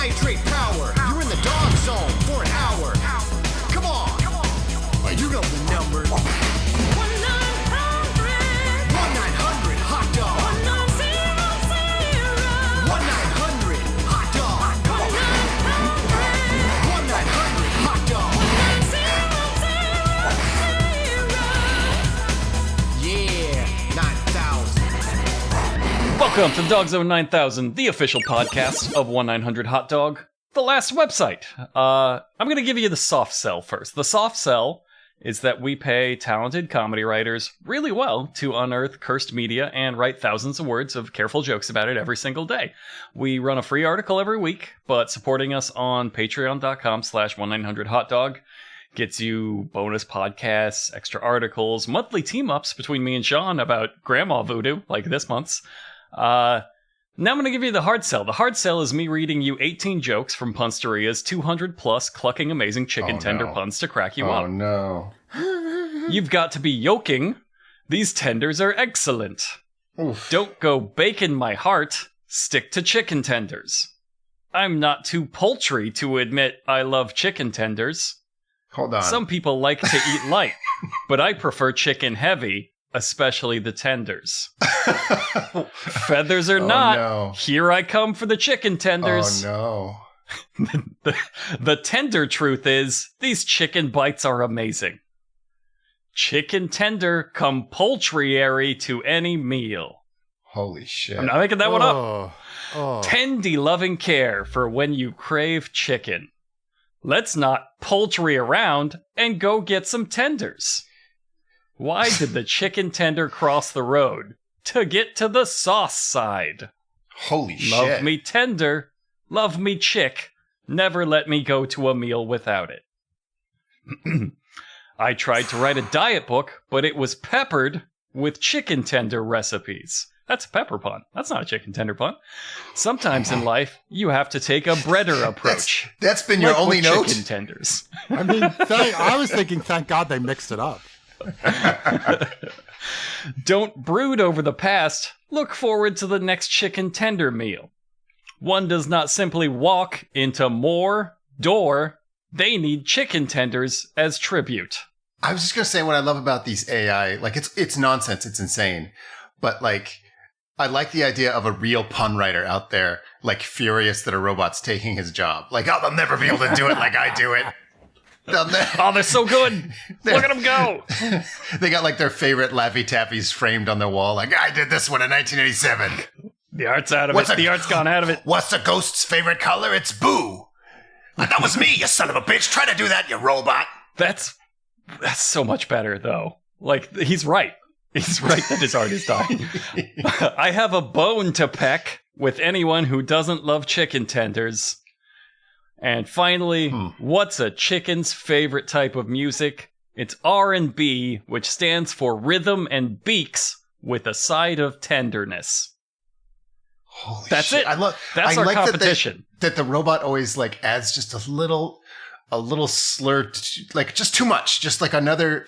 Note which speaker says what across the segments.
Speaker 1: Hydrate power. You're in the Dogg Zzone for an hour. Come on. You know the number. 1-900 hot dog. 1-900 hot dog. 1-900 hot dog. Yeah, 9,000.
Speaker 2: Welcome to Dogg Zzone 9000, the official podcast of 1-900 Hot Dog, the last website. I'm going to give you the soft sell first. The soft sell is that we pay talented comedy writers really well to unearth cursed media and write thousands of words of careful jokes about it every single day. We run a free article every week, but supporting us on patreon.com/1900hotdog gets you bonus podcasts, extra articles, monthly team-ups between me and Sean about grandma voodoo, like this month's. Now I'm going to give you the hard sell. The hard sell is me reading you 18 jokes from Punsteria's 200-plus clucking amazing chicken tender puns to crack you up.
Speaker 3: Oh, no.
Speaker 2: You've got to be yoking. These tenders are excellent.
Speaker 3: Oof.
Speaker 2: Don't go baking my heart. Stick to chicken tenders. I'm not too poultry to admit I love chicken tenders.
Speaker 3: Hold on.
Speaker 2: Some people like to eat light, but I prefer chicken heavy, especially the tenders. Feathers or not,
Speaker 3: no.
Speaker 2: Here I come for the chicken tenders.
Speaker 3: Oh, no.
Speaker 2: The tender truth is, these chicken bites are amazing. Chicken tender come poultry-ary to any meal.
Speaker 3: Holy shit.
Speaker 2: I'm not making that one up. Tendy loving care for when you crave chicken. Let's not poultry around and go get some tenders. Why did the chicken tender cross the road? To get to the sauce side.
Speaker 3: Holy shit.
Speaker 2: Love me tender, love me chick, never let me go to a meal without it. I tried to write a diet book, but it was peppered with chicken tender recipes. That's a pepper pun. That's not a chicken tender pun. Sometimes in life, you have to take a breader approach.
Speaker 3: That's been your
Speaker 2: like
Speaker 3: only
Speaker 2: with
Speaker 3: note?
Speaker 2: Chicken tenders.
Speaker 4: I mean, I was thinking, thank God they mixed it up.
Speaker 2: Don't brood over the past. Look forward to the next chicken tender meal. One does not simply walk into more door. They need chicken tenders as tribute.
Speaker 3: I was just going to say what I love about these AI, like it's nonsense. It's insane. But like, I like the idea of a real pun writer out there, furious that a robot's taking his job. Like, oh, they'll never be able to do it like I do it.
Speaker 2: Oh, they're so good. Look at them go.
Speaker 3: They got their favorite Laffy Taffies framed on their wall. Like, I did this one in 1987.
Speaker 2: The art's out of it. The art's gone out of it.
Speaker 3: What's the ghost's favorite color? It's boo. That was me, you son of a bitch. Try to do that, you robot.
Speaker 2: That's so much better, though. He's right. He's right that his art is dying. I have a bone to peck with anyone who doesn't love chicken tenders. And finally, what's a chicken's favorite type of music? It's R&B, which stands for rhythm and beaks with a side of tenderness.
Speaker 3: Holy
Speaker 2: That's
Speaker 3: shit.
Speaker 2: it.
Speaker 3: That's
Speaker 2: our competition.
Speaker 3: That the robot always adds just a little slur, just too much, just another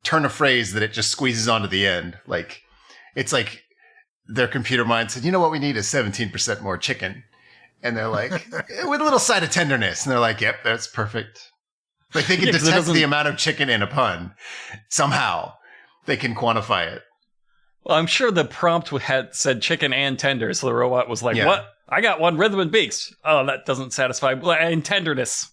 Speaker 3: turn of phrase that it just squeezes onto the end. It's like their computer mind said, you know what we need is 17% more chicken. And they're like, with a little side of tenderness. And they're like, yep, that's perfect. They can detect the amount of chicken in a pun. Somehow they can quantify it.
Speaker 2: Well, I'm sure the prompt had said chicken and tender. So the robot was like, what? I got one, rhythm and beaks. Oh, that doesn't satisfy. And tenderness.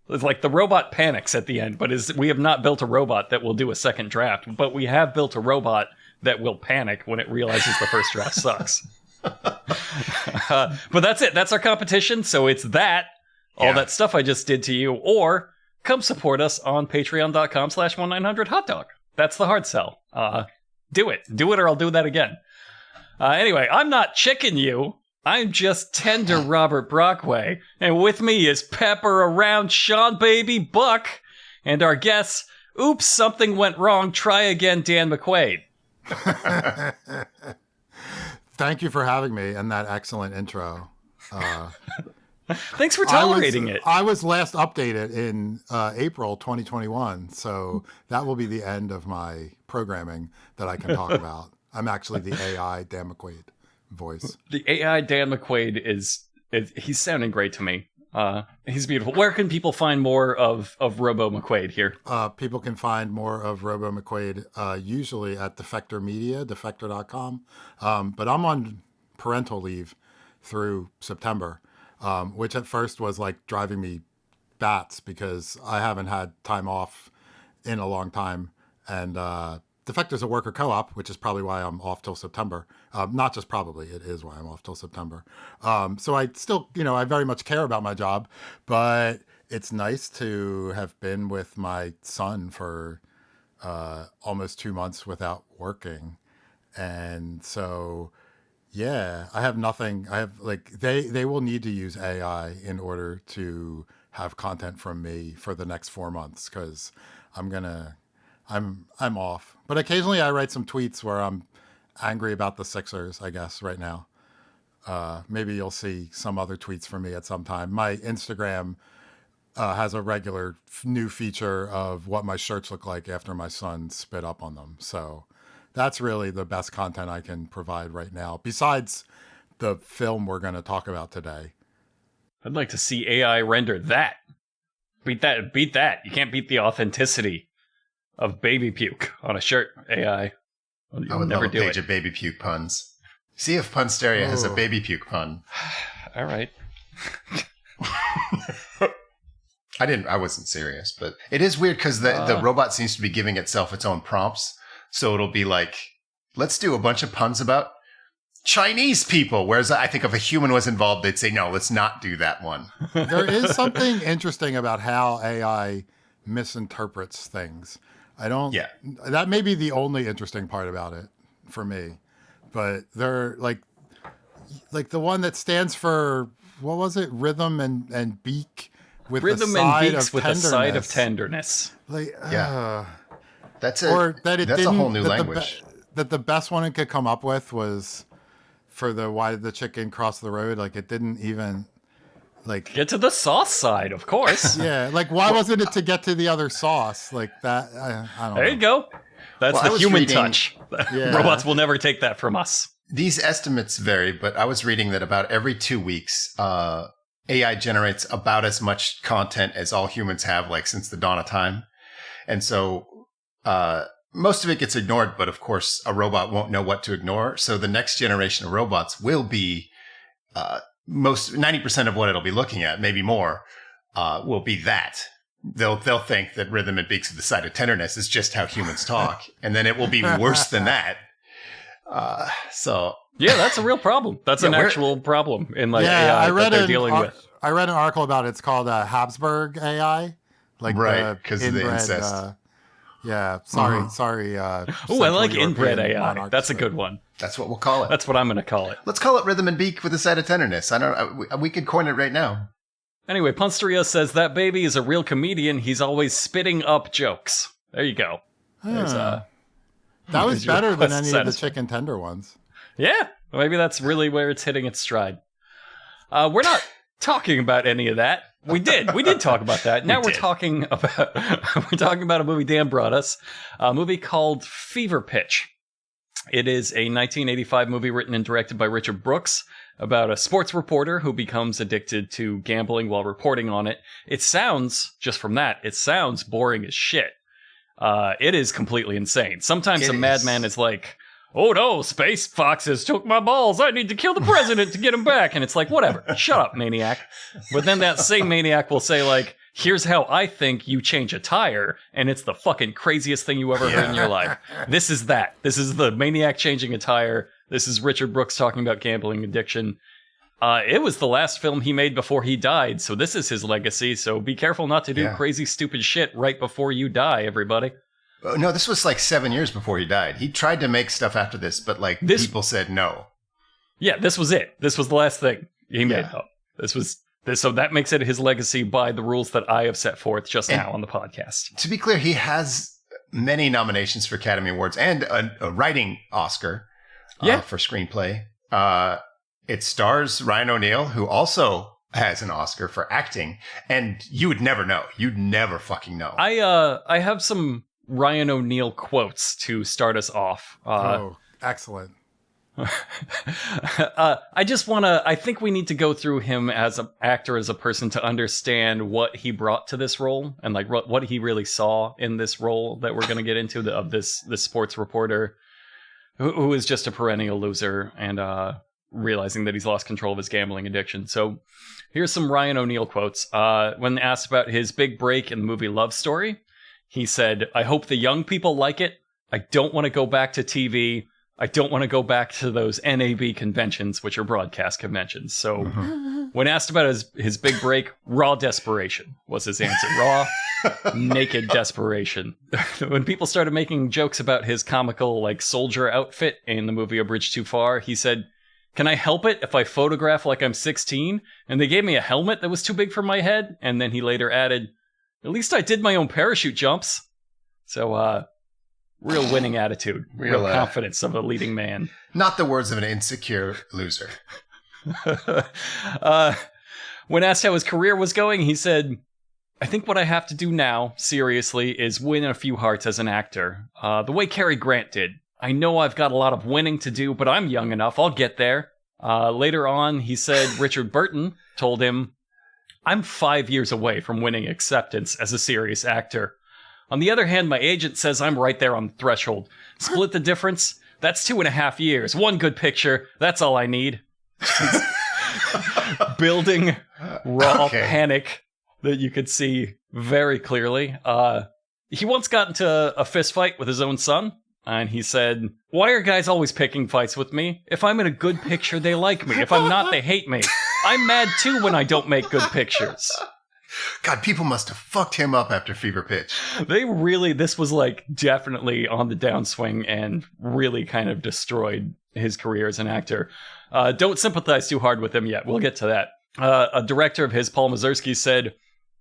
Speaker 2: It's like the robot panics at the end, but we have not built a robot that will do a second draft, but we have built a robot that will panic when it realizes the first draft sucks. But that's it. That's our competition. So it's all that stuff I just did to you, or come support us on patreon.com/1900hotdog. That's the hard sell. Do it or I'll do that again. Anyway, I'm not chicken you. I'm just tender Robert Brockway. And with me is Pepper Around Seanbaby Buck. And our guests, oops, something went wrong. Try again, Dan McQuade.
Speaker 4: Thank you for having me and that excellent intro.
Speaker 2: Thanks for tolerating it.
Speaker 4: I was last updated in April 2021, so that will be the end of my programming that I can talk about. I'm actually the AI Dan McQuade voice.
Speaker 2: The AI Dan McQuade is He's sounding great to me. He's beautiful. Where can people find more of Robo McQuade here?
Speaker 4: People can find more of Robo McQuade usually at Defector Media, defector.com. But I'm on parental leave through September, which at first was like driving me bats because I haven't had time off in a long time. And Defector's a worker co-op, which is probably why I'm off till September. Not just probably, it is why I'm off till September. So I still, I very much care about my job, but it's nice to have been with my son for almost 2 months without working. And so, yeah, I have nothing. I have they will need to use AI in order to have content from me for the next 4 months because I'm off. But occasionally I write some tweets where I'm angry about the Sixers, I guess, right now. Maybe you'll see some other tweets from me at some time. My Instagram has a regular new feature of what my shirts look like after my son spit up on them. So that's really the best content I can provide right now, besides the film we're going to talk about today.
Speaker 2: I'd like to see AI render that. Beat that. You can't beat the authenticity of baby puke on a shirt, AI.
Speaker 3: I would never love a page of baby puke puns. See if Punsteria has a baby puke pun.
Speaker 2: All right.
Speaker 3: I wasn't serious, but it is weird because the robot seems to be giving itself its own prompts. So it'll be like, let's do a bunch of puns about Chinese people. Whereas I think if a human was involved, they'd say, no, let's not do that one.
Speaker 4: There is something interesting about how AI misinterprets things. That may be the only interesting part about it for me. But they're like the one that stands for, what was it? Rhythm and beak with
Speaker 2: Rhythm
Speaker 4: the side
Speaker 2: and beaks
Speaker 4: of
Speaker 2: with
Speaker 4: tenderness.
Speaker 2: a side of tenderness.
Speaker 3: That's a whole new language.
Speaker 4: That the best one it could come up with was for the why did the chicken cross the road? Like it didn't even
Speaker 2: get to the sauce side, of course.
Speaker 4: Yeah, why wasn't it to get to the other sauce? Like that, I don't know.
Speaker 2: There you go. That's the human touch. Yeah. Robots will never take that from us.
Speaker 3: These estimates vary, but I was reading that about every 2 weeks, AI generates about as much content as all humans have, since the dawn of time. And so most of it gets ignored, but of course, a robot won't know what to ignore. So the next generation of robots will be 90% of what it'll be looking at, maybe more, will be that. They'll think that rhythm and beaks with the side of tenderness is just how humans talk, and then it will be worse than that.
Speaker 2: Yeah, that's a real problem. That's an actual problem in AI that they're dealing with.
Speaker 4: I read an article about it. It's called Habsburg AI,
Speaker 3: right? Because of the incest.
Speaker 4: Sorry.
Speaker 2: Oh, I like inbred AI. That's a good one.
Speaker 3: That's what we'll call it.
Speaker 2: That's what I'm going to call it.
Speaker 3: Let's call it rhythm and beak with a side of tenderness. We could coin it right now.
Speaker 2: Anyway, Punsteria says that baby is a real comedian. He's always spitting up jokes. There you go.
Speaker 4: That was better than any of the chicken tender ones.
Speaker 2: Yeah, maybe that's really where it's hitting its stride. We're not talking about any of that. We did talk about that. Now we're talking about a movie Dan brought us, a movie called Fever Pitch. It is a 1985 movie written and directed by Richard Brooks about a sports reporter who becomes addicted to gambling while reporting on it. It sounds boring as shit. It is completely insane. Sometimes a madman is like, oh no, space foxes took my balls. I need to kill the president to get him back. And it's like, whatever, shut up, maniac. But then that same maniac will say here's how I think you change a tire. And it's the fucking craziest thing you ever heard in your life. This is that. This is the maniac changing a tire. This is Richard Brooks talking about gambling addiction. It was the last film he made before he died. So this is his legacy. So be careful not to do crazy, stupid shit right before you die, everybody.
Speaker 3: No, this was 7 years before he died. He tried to make stuff after this, but people said no.
Speaker 2: Yeah, this was it. This was the last thing he made. So that makes it his legacy by the rules that I have set forth just now on the podcast.
Speaker 3: To be clear, he has many nominations for Academy Awards and a writing Oscar for screenplay. It stars Ryan O'Neal, who also has an Oscar for acting, and you would never know. You'd never fucking know.
Speaker 2: I have some Ryan O'Neal quotes to start us off.
Speaker 4: Excellent.
Speaker 2: I think we need to go through him as an actor, as a person, to understand what he brought to this role and like what he really saw in this role that we're going to get into, of this sports reporter who is just a perennial loser and realizing that he's lost control of his gambling addiction. So here's some Ryan O'Neal quotes. When asked about his big break in the movie Love Story, he said, "I hope the young people like it. I don't want to go back to TV. I don't want to go back to those NAB conventions, which are broadcast conventions." So when asked about his big break, raw desperation was his answer. Raw, naked desperation. When people started making jokes about his comical like soldier outfit in the movie A Bridge Too Far, he said, "Can I help it if I photograph like I'm 16? And they gave me a helmet that was too big for my head?" And then he later added, "At least I did my own parachute jumps." So, real winning attitude, real confidence of a leading man.
Speaker 3: Not the words of an insecure loser.
Speaker 2: When asked how his career was going, he said, "I think what I have to do now, seriously, is win a few hearts as an actor. The way Cary Grant did. I know I've got a lot of winning to do, but I'm young enough. I'll get there." Later on, he said Richard Burton told him, "I'm 5 years away from winning acceptance as a serious actor. On the other hand, my agent says I'm right there on the threshold. Split the difference? That's 2.5 years. One good picture. That's all I need." Building raw panic that you could see very clearly. He once got into a fist fight with his own son, and he said, "Why are guys always picking fights with me? If I'm in a good picture, they like me. If I'm not, they hate me. I'm mad too when I don't make good pictures."
Speaker 3: God, people must have fucked him up after Fever Pitch.
Speaker 2: This was like definitely on the downswing and really kind of destroyed his career as an actor. Don't sympathize too hard with him yet. We'll get to that. A director of his, Paul Mazursky, said,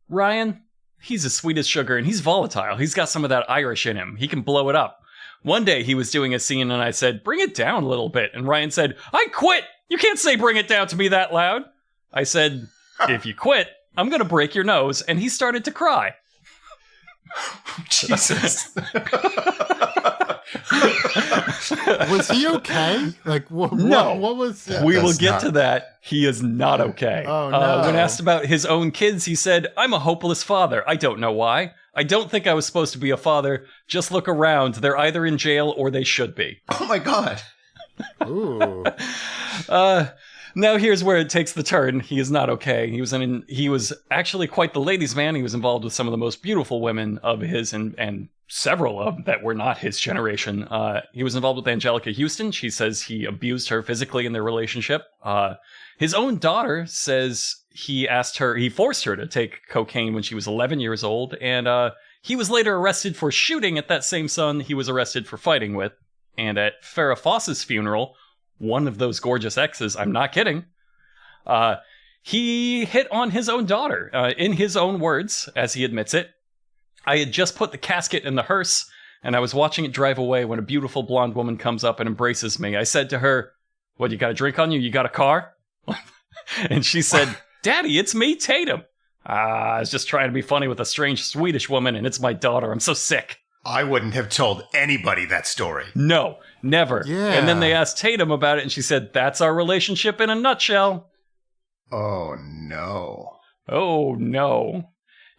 Speaker 2: "Ryan, he's as sweet as sugar and he's volatile. He's got some of that Irish in him. He can blow it up. One day he was doing a scene and I said, 'Bring it down a little bit.' And Ryan said, 'I quit. You can't say bring it down to me that loud.' I said, 'If you quit, I'm going to break your nose.' And he started to cry."
Speaker 3: Jesus.
Speaker 4: Was he okay? Like,
Speaker 2: no.
Speaker 4: What was that?
Speaker 2: We will get to that. He is not okay.
Speaker 4: Oh, no.
Speaker 2: When asked about his own kids, he said, "I'm a hopeless father. I don't know why. I don't think I was supposed to be a father. Just look around. They're either in jail or they should be."
Speaker 3: Oh my God.
Speaker 4: Ooh.
Speaker 2: Now here's where it takes the turn. He is not okay. He was actually quite the ladies' man. He was involved with some of the most beautiful women of his and several of them that were not his generation. He was involved with Angelica Houston. She says he abused her physically in their relationship. His own daughter says he forced her to take cocaine when she was 11 years old. And he was later arrested for shooting at that same son he was arrested for fighting with. And at Farrah Fawcett's funeral, one of those gorgeous exes, I'm not kidding, he hit on his own daughter. In his own words, as he admits it, "I had just put the casket in the hearse, and I was watching it drive away when a beautiful blonde woman comes up and embraces me. I said to her, 'What, you got a drink on you? You got a car?' And she said, 'Daddy, it's me, Tatum.' I was just trying to be funny with a strange Swedish woman, and it's my daughter. I'm so sick."
Speaker 3: I wouldn't have told anybody that story.
Speaker 2: No, never.
Speaker 4: Yeah.
Speaker 2: And then they asked Tatum about it, and she said, "That's our relationship in a nutshell."
Speaker 3: Oh, no.
Speaker 2: Oh, no.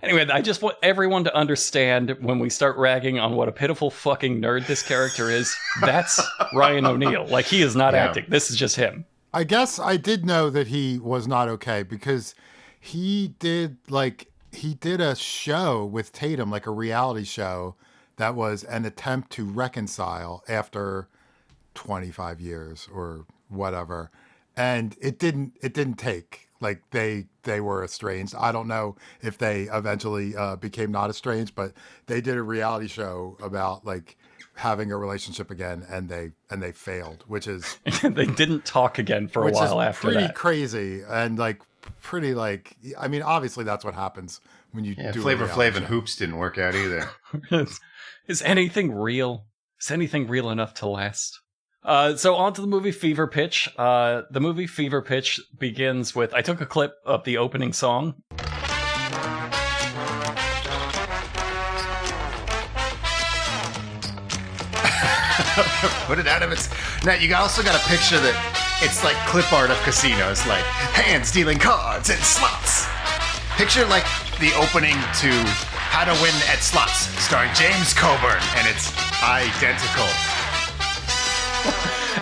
Speaker 2: Anyway, I just want everyone to understand when we start ragging on what a pitiful fucking nerd this character is, that's Ryan O'Neal. Like, he is not acting. This is just him.
Speaker 4: I guess I did know that he was not okay because he did a show with Tatum, like a reality show that was an attempt to reconcile after 25 years or whatever. And it didn't take. Like they were estranged. I don't know if they eventually became not estranged, but they did a reality show about like having a relationship again, and they failed, which is
Speaker 2: they didn't talk again for a while after that.
Speaker 4: Pretty crazy and pretty I mean, obviously that's what happens when you do
Speaker 3: Flavor Flav and Hoops didn't work out either.
Speaker 2: Is anything real? Is anything real enough to last? So on to the movie Fever Pitch. The movie Fever Pitch begins with, I took a clip of the opening song.
Speaker 3: Put it out of its... Now, you also got a picture that it's like clip art of casinos, like hands dealing cards and slots. Picture like the opening to How to Win at Slots, starring James Coburn, and it's identical.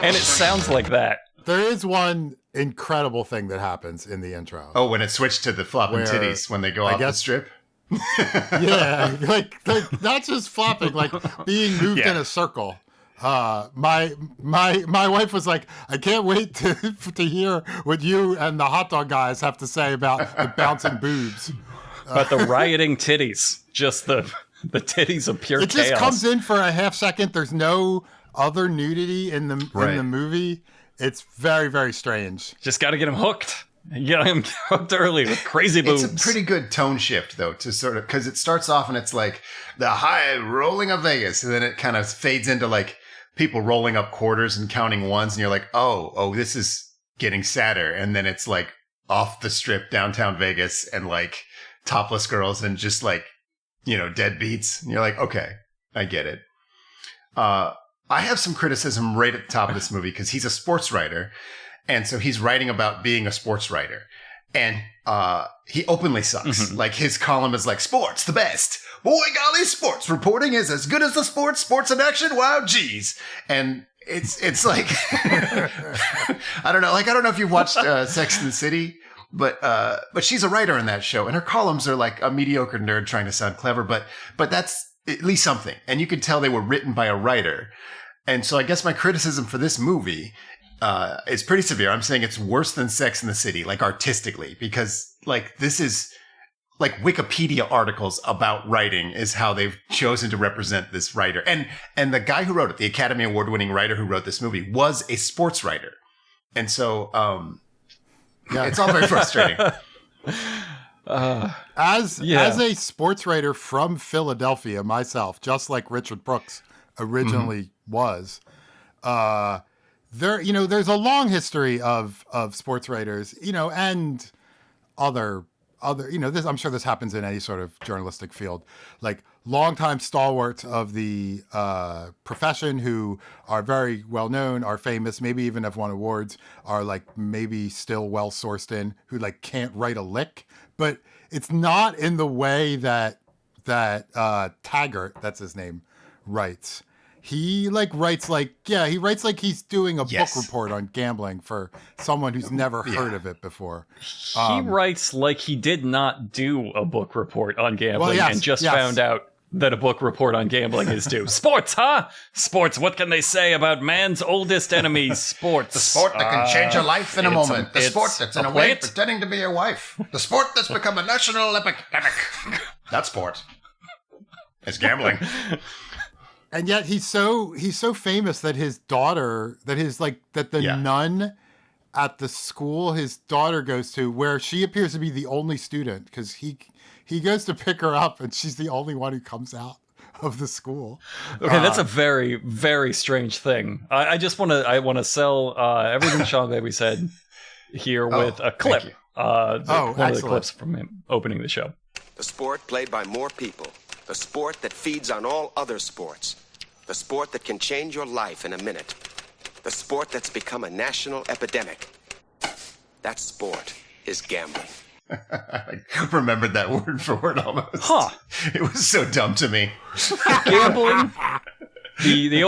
Speaker 2: And it sounds like that.
Speaker 4: There is one incredible thing that happens in the intro.
Speaker 3: Oh, when it switched to the flopping titties when they go off the strip?
Speaker 4: Yeah, like not just flopping, like being moved in a circle. My wife was like, I can't wait to hear what you and the hot dog guys have to say about the bouncing boobs.
Speaker 2: But the rioting titties, just the titties of pure chaos. It just
Speaker 4: comes in for a half second. There's no other nudity in the movie. It's very, very strange.
Speaker 2: Just got to get him hooked. Get him hooked early with crazy boobs.
Speaker 3: It's a pretty good tone shift, though, to sort of, because it starts off and it's like the high rolling of Vegas, and then it kind of fades into like people rolling up quarters and counting ones, and you're like, oh, this is getting sadder. And then it's like off the strip, downtown Vegas, and like topless girls and just like, deadbeats. And you're like, okay, I get it. I have some criticism right at the top of this movie because he's a sports writer. And so he's writing about being a sports writer. And he openly sucks. Mm-hmm. Like his column is like, sports, the best. Boy, golly, sports reporting is as good as the sports in action. Wow, geez. And it's like, I don't know. Like, I don't know if you've watched Sex and the City, but she's a writer in that show. And her columns are like a mediocre nerd trying to sound clever. But that's at least something. And you can tell they were written by a writer. And so I guess my criticism for this movie is pretty severe. I'm saying it's worse than Sex and the City, like artistically, because like this is like Wikipedia articles about writing is how they've chosen to represent this writer. And the guy who wrote it, the Academy Award winning writer who wrote this movie, was a sports writer. And so it's all very frustrating.
Speaker 4: As a sports writer from Philadelphia myself, just like Richard Brooks originally was, there's a long history of sports writers, and other, this, I'm sure this happens in any sort of journalistic field, like longtime stalwarts of the profession who are very well known, are famous, maybe even have won awards, are like maybe still well sourced in, who like can't write a lick, but it's not in the way that Taggart, that's his name, writes. He writes like he's doing a book report on gambling for someone who's never heard of it before.
Speaker 2: He writes like he did not do a book report on gambling and just found out that a book report on gambling is due. Sports, huh? Sports, what can they say about man's oldest enemy, sports?
Speaker 3: The sport that can change your life in a moment. The sport that's in a way pretending to be your wife. The sport that's become a national epidemic. That sport is gambling.
Speaker 4: And yet he's so famous that his daughter, nun at the school his daughter goes to, where she appears to be the only student, because he goes to pick her up and she's the only one who comes out of the school.
Speaker 2: Okay, that's a very, very strange thing. I want to sell everything Seanbaby said here with a clip. One of the clips from him opening the show.
Speaker 5: The sport played by more people. The sport that feeds on all other sports. The sport that can change your life in a minute. The sport that's become a national epidemic. That sport is gambling.
Speaker 3: I remembered that word for word almost.
Speaker 2: Huh.
Speaker 3: It was so dumb to me.
Speaker 2: Gambling. The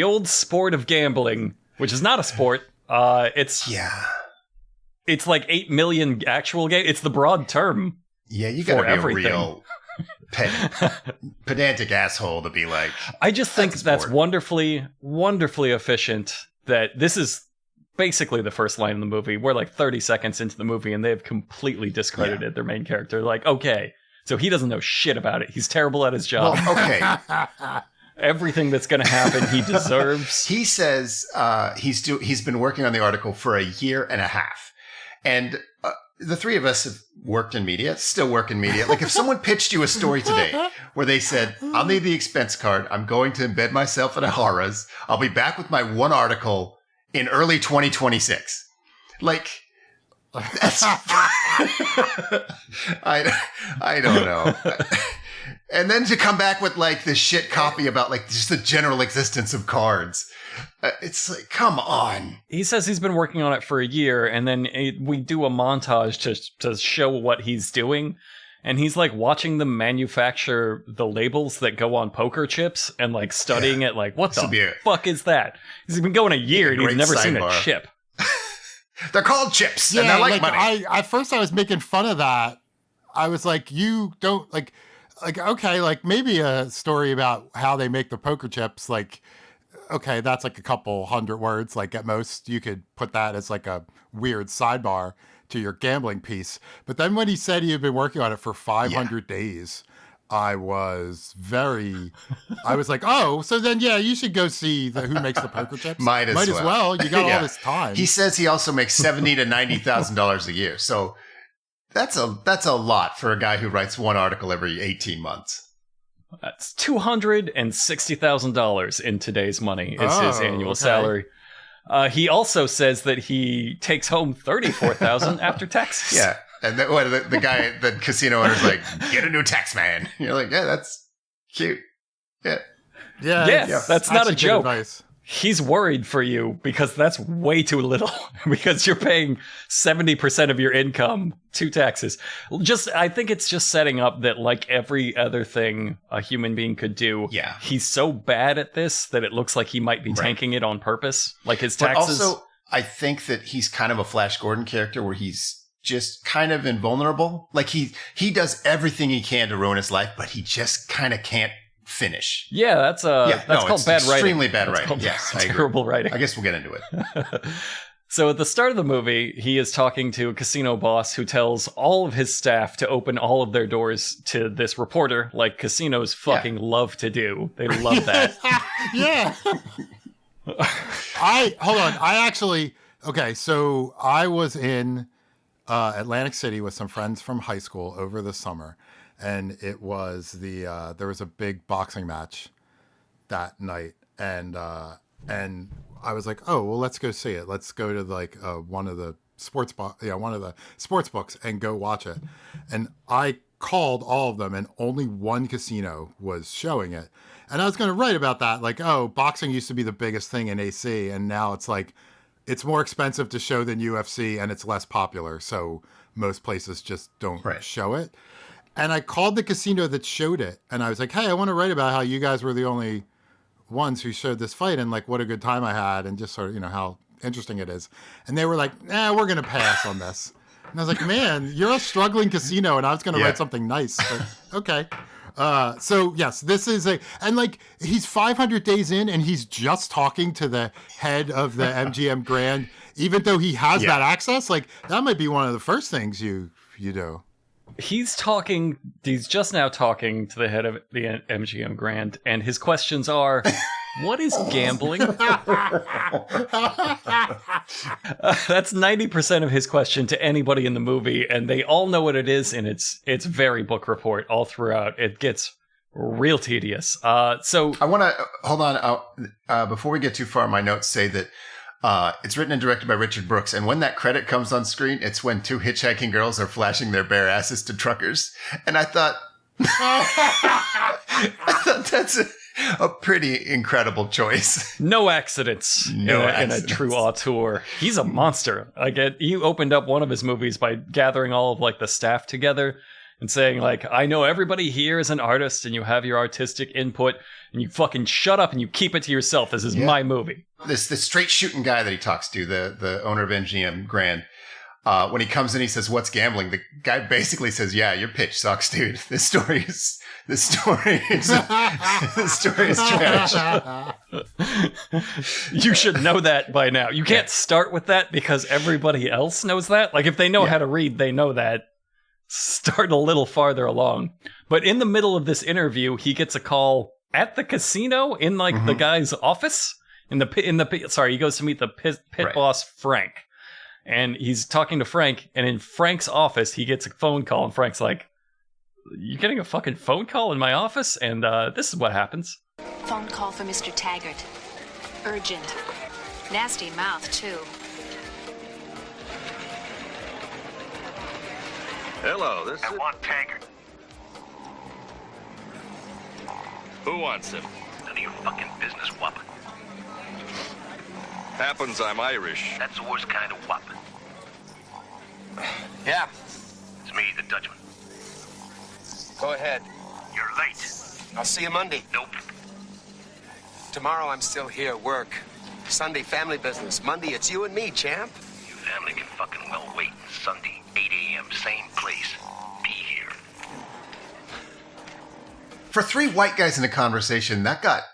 Speaker 2: old sport of gambling, which is not a sport. It's like 8 million actual games. It's the broad term.
Speaker 3: Yeah, you gotta be everything. A real pedantic asshole to be like.
Speaker 2: I just think that's wonderfully, wonderfully efficient. That this is basically the first line in the movie. We're like 30 seconds into the movie, and they've completely discredited their main character. Like, okay, so he doesn't know shit about it. He's terrible at his job.
Speaker 3: Well, okay.
Speaker 2: Everything that's going to happen, he deserves.
Speaker 3: He says he's been working on the article for a year and a half, and the three of us have worked in media, still work in media. Like if someone pitched you a story today where they said, I'll need the expense card. I'm going to embed myself in a horrors. I'll be back with my one article in early 2026. Like, that's, I don't know. And then to come back with like this shit copy about like just the general existence of cards. It's like, come on.
Speaker 2: He says he's been working on it for a year, and then we do a montage to show what he's doing. And he's like watching them manufacture the labels that go on poker chips and like studying it like, what the fuck is that? He's been going a year and he's never seen a chip.
Speaker 3: They're called chips and they're like money.
Speaker 4: At first I was making fun of that. I was like, you don't like, okay, like maybe a story about how they make the poker chips, like, okay, that's like a couple hundred words. Like at most you could put that as like a weird sidebar to your gambling piece. But then when he said he had been working on it for 500 days, I was like, oh, so then, yeah, you should go see who makes the poker chips.
Speaker 3: Might as well.
Speaker 4: You got all this time.
Speaker 3: He says he also makes $70,000 to $90,000 a year. So that's a lot for a guy who writes one article every 18 months.
Speaker 2: That's $260,000 in today's money is his annual salary. He also says that he takes home $34,000 after taxes.
Speaker 3: Yeah. And the guy, the casino owner's like, get a new tax man. You're like, yeah, that's cute. Yeah.
Speaker 2: Yeah. That's not a joke.
Speaker 4: Advice.
Speaker 2: He's worried for you because that's way too little because you're paying 70% of your income to taxes. I think it's just setting up that like every other thing a human being could do, he's so bad at this that it looks like he might be tanking it on purpose. Like his taxes.
Speaker 3: But also, I think that he's kind of a Flash Gordon character where he's just kind of invulnerable. Like he does everything he can to ruin his life, but he just kind of can't finish.
Speaker 2: Yeah, that's called bad writing.
Speaker 3: Extremely bad writing. Yes,
Speaker 2: terrible writing.
Speaker 3: I guess we'll get into it.
Speaker 2: So at the start of the movie, he is talking to a casino boss who tells all of his staff to open all of their doors to this reporter, like casinos fucking love to do. They love that.
Speaker 4: Yeah. So I was in Atlantic City with some friends from high school over the summer. And it was there was a big boxing match that night, and I was like, oh well, let's go see it. Let's go to like one of the sports books and go watch it. And I called all of them, and only one casino was showing it. And I was going to write about that, like, oh, boxing used to be the biggest thing in AC, and now it's like it's more expensive to show than UFC, and it's less popular, so most places just don't show it. And I called the casino that showed it, and I was like, hey, I want to write about how you guys were the only ones who showed this fight, and like what a good time I had, and just sort of, how interesting it is. And they were like, we're going to pass on this. And I was like, man, you're a struggling casino, and I was going to write something nice. But okay. So yes, this is and like he's 500 days in, and he's just talking to the head of the MGM Grand, even though he has that access. Like that might be one of the first things you do.
Speaker 2: He's just now talking to the head of the MGM Grand, and his questions are, what is gambling? That's 90% of his question to anybody in the movie, and they all know what it is, and it's very book report all throughout. It gets real tedious. So
Speaker 3: I want to, hold on, before we get too far, my notes say that it's written and directed by Richard Brooks, and when that credit comes on screen, it's when two hitchhiking girls are flashing their bare asses to truckers. And I thought, that's a pretty incredible choice.
Speaker 2: No accidents in a true auteur. He's a monster. You opened up one of his movies by gathering all of like the staff together and saying like, I know everybody here is an artist and you have your artistic input and you fucking shut up and you keep it to yourself. This is my movie.
Speaker 3: This straight shooting guy that he talks to, the owner of MGM Grand, when he comes in, he says, what's gambling? The guy basically says, yeah, your pitch sucks, dude. This story is trash.
Speaker 2: You should know that by now. You can't start with that because everybody else knows that. Like if they know how to read, they know that. Start a little farther along. But in the middle of this interview, he gets a call at the casino in like the guy's office. He goes to meet the pit boss, Frank. And he's talking to Frank, and in Frank's office, he gets a phone call, and Frank's like, you getting a fucking phone call in my office? And this is what happens.
Speaker 6: Phone call for Mr. Taggart. Urgent. Nasty mouth, too.
Speaker 7: Hello, this is...
Speaker 8: I want Taggart.
Speaker 7: Who wants him?
Speaker 8: None of your fucking business, wop.
Speaker 7: Happens I'm Irish.
Speaker 8: That's the worst kind of wop.
Speaker 5: Yeah,
Speaker 8: It's me, the Dutchman.
Speaker 5: go ahead.
Speaker 8: You're late.
Speaker 5: I'll see you Monday.
Speaker 8: Nope.
Speaker 5: Tomorrow I'm still here, work. Sunday, family business. Monday, it's you and me, champ.
Speaker 8: Your family can fucking well wait. Sunday, 8 a.m., same place. Be here.
Speaker 3: For three white guys in a conversation, that got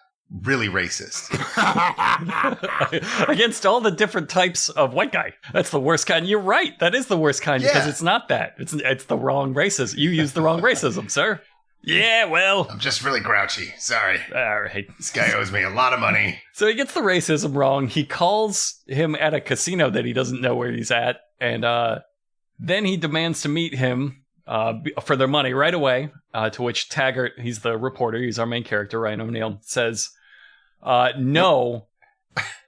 Speaker 3: really racist.
Speaker 2: Against all the different types of white guy. That's the worst kind. You're right. That is the worst kind because
Speaker 3: Yeah.
Speaker 2: it's not that. It's the wrong racism. You use the wrong racism, sir. Yeah, well.
Speaker 3: I'm just really grouchy. Sorry.
Speaker 2: All right.
Speaker 3: This guy owes me a lot of money.
Speaker 2: So he gets the racism wrong. He calls him at a casino that he doesn't know where he's at. And then he demands to meet him for their money right away. To which Taggart, he's the reporter, he's our main character, Ryan O'Neal, says, no,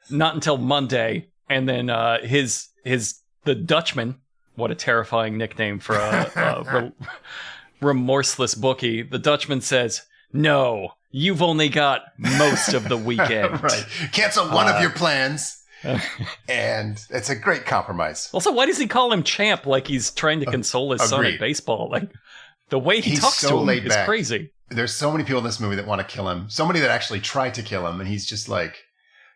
Speaker 2: not until Monday. And then the Dutchman, what a terrifying nickname for a remorseless bookie. The Dutchman says, no, you've only got most of the weekend.
Speaker 3: Right. Cancel one of your plans. And it's a great compromise.
Speaker 2: Also, why does he call him champ like he's trying to console his son
Speaker 3: agreed.
Speaker 2: at baseball? Like, the way he
Speaker 3: He's
Speaker 2: talks
Speaker 3: so
Speaker 2: to him
Speaker 3: laid
Speaker 2: is
Speaker 3: back.
Speaker 2: crazy.
Speaker 3: There's so many people in this movie that want to kill him. So many that actually try to kill him. And he's just like,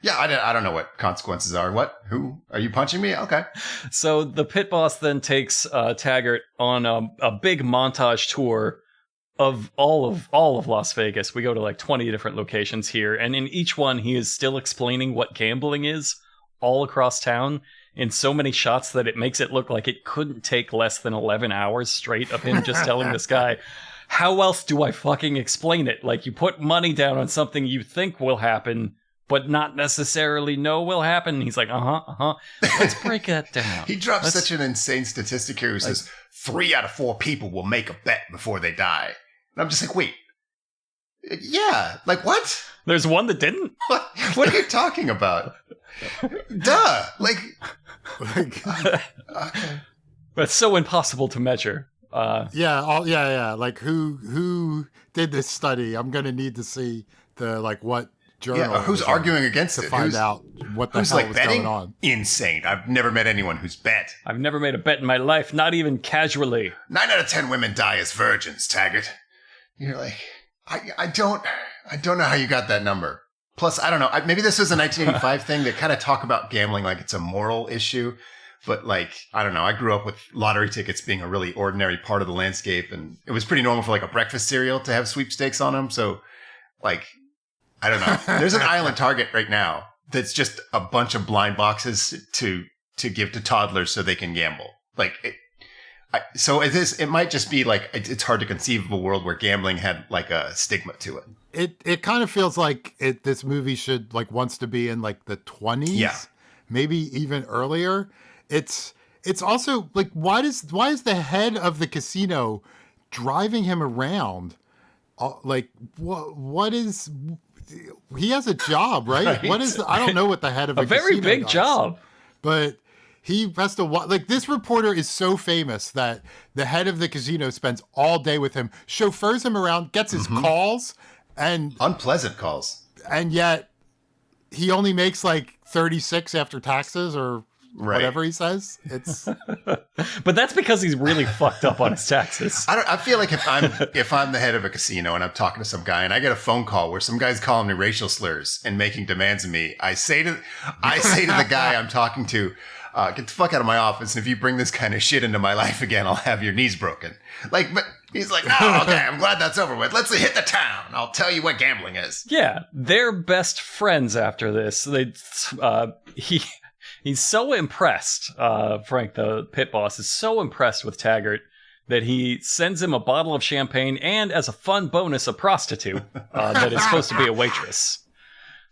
Speaker 3: yeah, I don't know what consequences are. What? Who? Are you punching me? Okay.
Speaker 2: So the pit boss then takes Taggart on a big montage tour of all of Las Vegas. We go to like 20 different locations here. And in each one, he is still explaining what gambling is all across town in so many shots that it makes it look like it couldn't take less than 11 hours straight of him just telling this guy, how else do I fucking explain it? Like, you put money down on something you think will happen, but not necessarily know will happen. And he's like, let's break that down.
Speaker 3: He drops such an insane statistic here who says 3 out of 4 people will make a bet before they die. And I'm just like, wait. Yeah. Like, what?
Speaker 2: There's one that didn't?
Speaker 3: What are you talking about? Duh. Like, okay.
Speaker 2: That's so impossible to measure.
Speaker 4: Yeah. Like who did this study? I'm gonna need to see the what journal.
Speaker 3: Yeah, who's arguing against
Speaker 4: to
Speaker 3: it?
Speaker 4: find out what the
Speaker 3: who's
Speaker 4: hell was
Speaker 3: betting?
Speaker 4: going on.
Speaker 3: Insane. I've never met anyone who's bet.
Speaker 2: I've never made a bet in my life, not even casually.
Speaker 3: 9 out of 10 women die as virgins, Taggart. You're like, I don't know how you got that number. Plus, I don't know. Maybe this was a 1985 thing. They kind of talk about gambling like it's a moral issue. But I don't know. I grew up with lottery tickets being a really ordinary part of the landscape. And it was pretty normal for a breakfast cereal to have sweepstakes on them. So I don't know. There's an aisle in Target right now that's just a bunch of blind boxes to give to toddlers so they can gamble. It might just be it's hard to conceive of a world where gambling had a stigma to it.
Speaker 4: It kind of feels like this movie should wants to be in the 20s,
Speaker 3: yeah, maybe
Speaker 4: even earlier. It's also why is the head of the casino driving him around? What is he has a job, right? What is I don't know what the head of
Speaker 2: a very
Speaker 4: casino
Speaker 2: big
Speaker 4: does,
Speaker 2: job,
Speaker 4: but he has to this reporter is so famous that the head of the casino spends all day with him, chauffeurs him around, gets his calls and
Speaker 3: unpleasant calls,
Speaker 4: and yet he only makes 36 after taxes or whatever he says. It's
Speaker 2: but that's because he's really fucked up on his taxes.
Speaker 3: I feel like if I'm the head of a casino and I'm talking to some guy and I get a phone call where some guy's calling me racial slurs and making demands of me, I say to the guy I'm talking to, get the fuck out of my office. And if you bring this kind of shit into my life again, I'll have your knees broken. But he's like, oh, okay, I'm glad that's over with. Let's hit the town. I'll tell you what gambling is.
Speaker 2: Yeah, they're best friends after this. He's so impressed, Frank, the pit boss, is so impressed with Taggart that he sends him a bottle of champagne and, as a fun bonus, a prostitute that is supposed to be a waitress.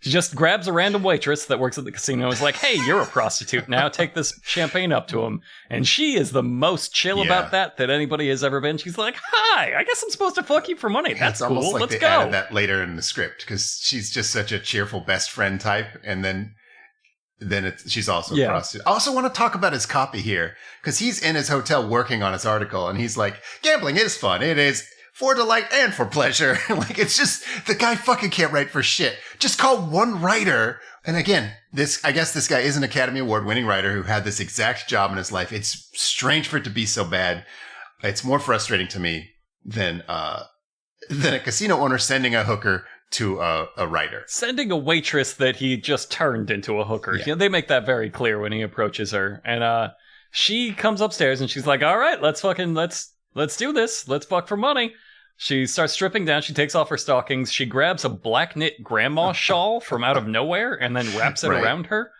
Speaker 2: She just grabs a random waitress that works at the casino and is like, hey, you're a prostitute now. Take this champagne up to him. And she is the most chill about that anybody has ever been. She's like, hi, I guess I'm supposed to fuck you for money. That's cool.
Speaker 3: Almost
Speaker 2: Let's
Speaker 3: they
Speaker 2: go.
Speaker 3: Added that later in the script because she's just such a cheerful best friend type. And then she's also a prostitute. I also want to talk about his copy here because he's in his hotel working on his article and he's like, gambling is fun. It is. for delight and for pleasure. Like, it's just, the guy fucking can't write for shit. Just call one writer. And again, I guess this guy is an Academy Award winning writer who had this exact job in his life. It's strange for it to be so bad. It's more frustrating to me than a casino owner sending a hooker to a writer.
Speaker 2: Sending a waitress that he just turned into a hooker.
Speaker 3: Yeah.
Speaker 2: You know, they make that very clear when he approaches her. And she comes upstairs and she's like, all right, let's do this. Let's fuck for money. She starts stripping down. She takes off her stockings. She grabs a black knit grandma shawl from out of nowhere and then wraps it around her.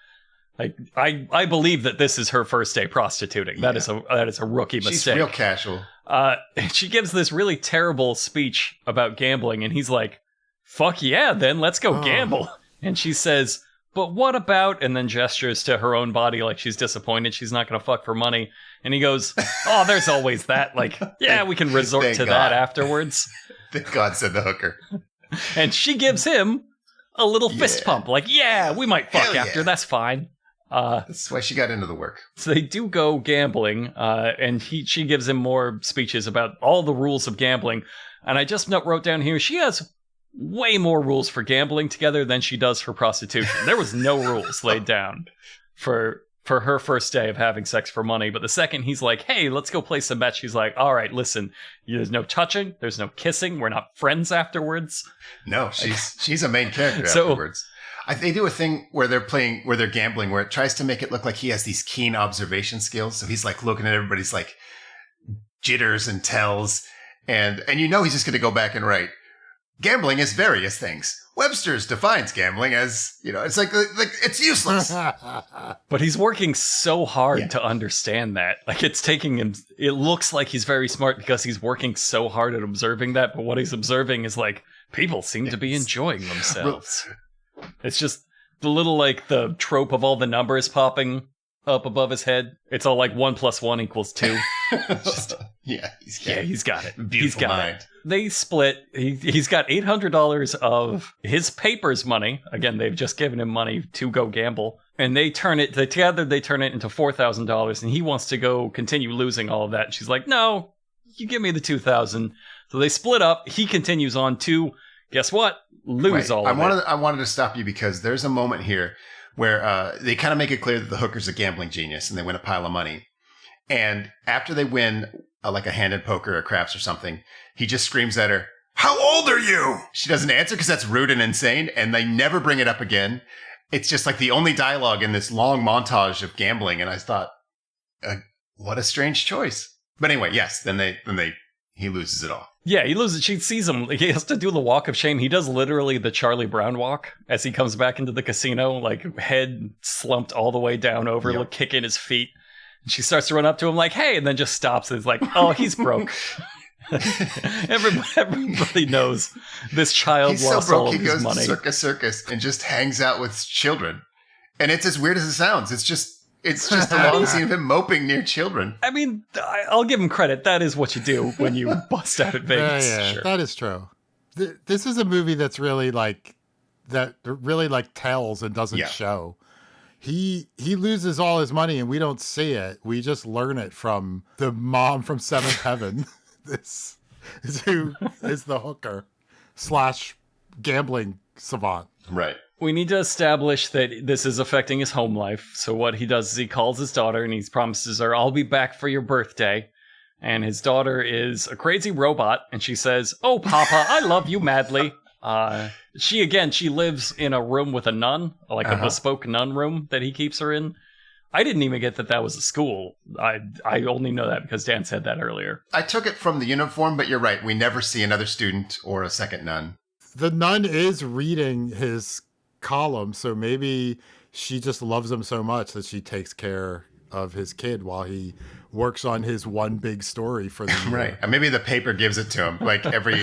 Speaker 2: Like, I believe that this is her first day prostituting. That is a rookie mistake.
Speaker 3: She's real casual.
Speaker 2: She gives this really terrible speech about gambling, and he's like, fuck yeah, then let's go gamble. And she says, but what about, and then gestures to her own body like she's disappointed she's not going to fuck for money. And he goes, oh, there's always that. Like, yeah, we can resort to that afterwards.
Speaker 3: Thank God, said the hooker.
Speaker 2: And she gives him a little fist pump. Like, yeah, we might fuck after. That's fine.
Speaker 3: That's why she got into the work.
Speaker 2: So they do go gambling, and she gives him more speeches about all the rules of gambling. And I just wrote down here, she has way more rules for gambling together than she does for prostitution. There was no rules laid down for her first day of having sex for money. But the second he's like, hey, let's go play some bets, she's like, all right, listen, there's no touching, there's no kissing, we're not friends afterwards.
Speaker 3: No, she's a main character afterwards. They do a thing where they're gambling, where it tries to make it look like he has these keen observation skills. So he's like looking at everybody's like jitters and tells, and you know he's just going to go back and write, gambling is various things. Webster's defines gambling as, you know, it's like it's useless.
Speaker 2: But he's working so hard to understand that. Like, it's taking him, it looks like he's very smart because he's working so hard at observing that. But what he's observing is like, people seem to be enjoying themselves. It's just the little, like, the trope of all the numbers popping up above his head. It's all like 1 + 1 = 2. Just, he's got it. He's got it. They split. He's got $800 of his paper's money. Again, they've just given him money to go gamble, and together they turn it into $4,000. And he wants to go continue losing all of that. And she's like, "No, you give me the $2,000." So they split up. He continues on to, guess what? Lose all of it.
Speaker 3: I wanted to stop you because there's a moment here where they kind of make it clear that the hooker's a gambling genius and they win a pile of money. And after they win, like a hand in poker or craps or something, he just screams at her, "How old are you?" She doesn't answer because that's rude and insane, and they never bring it up again. It's just like the only dialogue in this long montage of gambling, and I thought, what a strange choice. But anyway, yes, then he loses it all.
Speaker 2: Yeah, he loses. She sees him. He has to do the walk of shame. He does literally the Charlie Brown walk as he comes back into the casino, like head slumped all the way down over, like kicking his feet. And she starts to run up to him like, "Hey," and then just stops and is like, "Oh, he's broke." Everybody knows this child
Speaker 3: he's
Speaker 2: lost
Speaker 3: so broke,
Speaker 2: all of
Speaker 3: he
Speaker 2: his
Speaker 3: goes
Speaker 2: money.
Speaker 3: to circus and just hangs out with children. And it's as weird as it sounds. It's just a long scene of him moping near children.
Speaker 2: I mean, I'll give him credit. That is what you do when you bust out at Vegas.
Speaker 4: Yeah,
Speaker 2: sure.
Speaker 4: That is true. This is a movie that's really like tells and doesn't show. He loses all his money and we don't see it. We just learn it from the mom from Seventh Heaven. This is who is the hooker / gambling savant.
Speaker 3: Right.
Speaker 2: We need to establish that this is affecting his home life. So what he does is he calls his daughter and he promises her, "I'll be back for your birthday." And his daughter is a crazy robot. And she says, "Oh, Papa, I love you madly." She lives in a room with a nun, like a bespoke nun room that he keeps her in. I didn't even get that was a school. I only know that because Dan said that earlier.
Speaker 3: I took it from the uniform, but you're right. We never see another student or a second nun.
Speaker 4: The nun is reading his column, so maybe she just loves him so much that she takes care of his kid while he works on his one big story for the year.
Speaker 3: Right. And maybe the paper gives it to him. Like every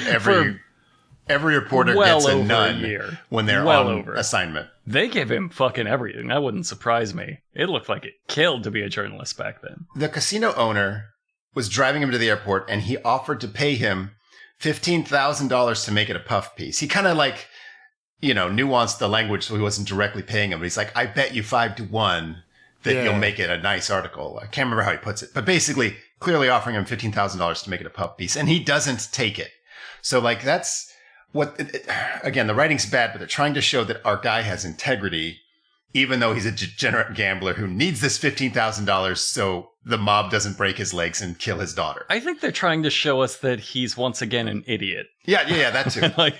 Speaker 3: reporter gets a nun when they're on assignment.
Speaker 2: They give him fucking everything. That wouldn't surprise me. It looked like it killed to be a journalist back then.
Speaker 3: The casino owner was driving him to the airport, and he offered to pay him $15,000 to make it a puff piece. He kind of like, nuanced the language so he wasn't directly paying him. But he's like, "I bet you 5 to 1 that you'll make it a nice article." I can't remember how he puts it, but basically, clearly offering him $15,000 to make it a puff piece, and he doesn't take it. So like that's what. Again, the writing's bad, but they're trying to show that our guy has integrity, even though he's a degenerate gambler who needs this $15,000 so the mob doesn't break his legs and kill his daughter.
Speaker 2: I think they're trying to show us that he's once again an idiot.
Speaker 3: Yeah, that too.
Speaker 2: Like,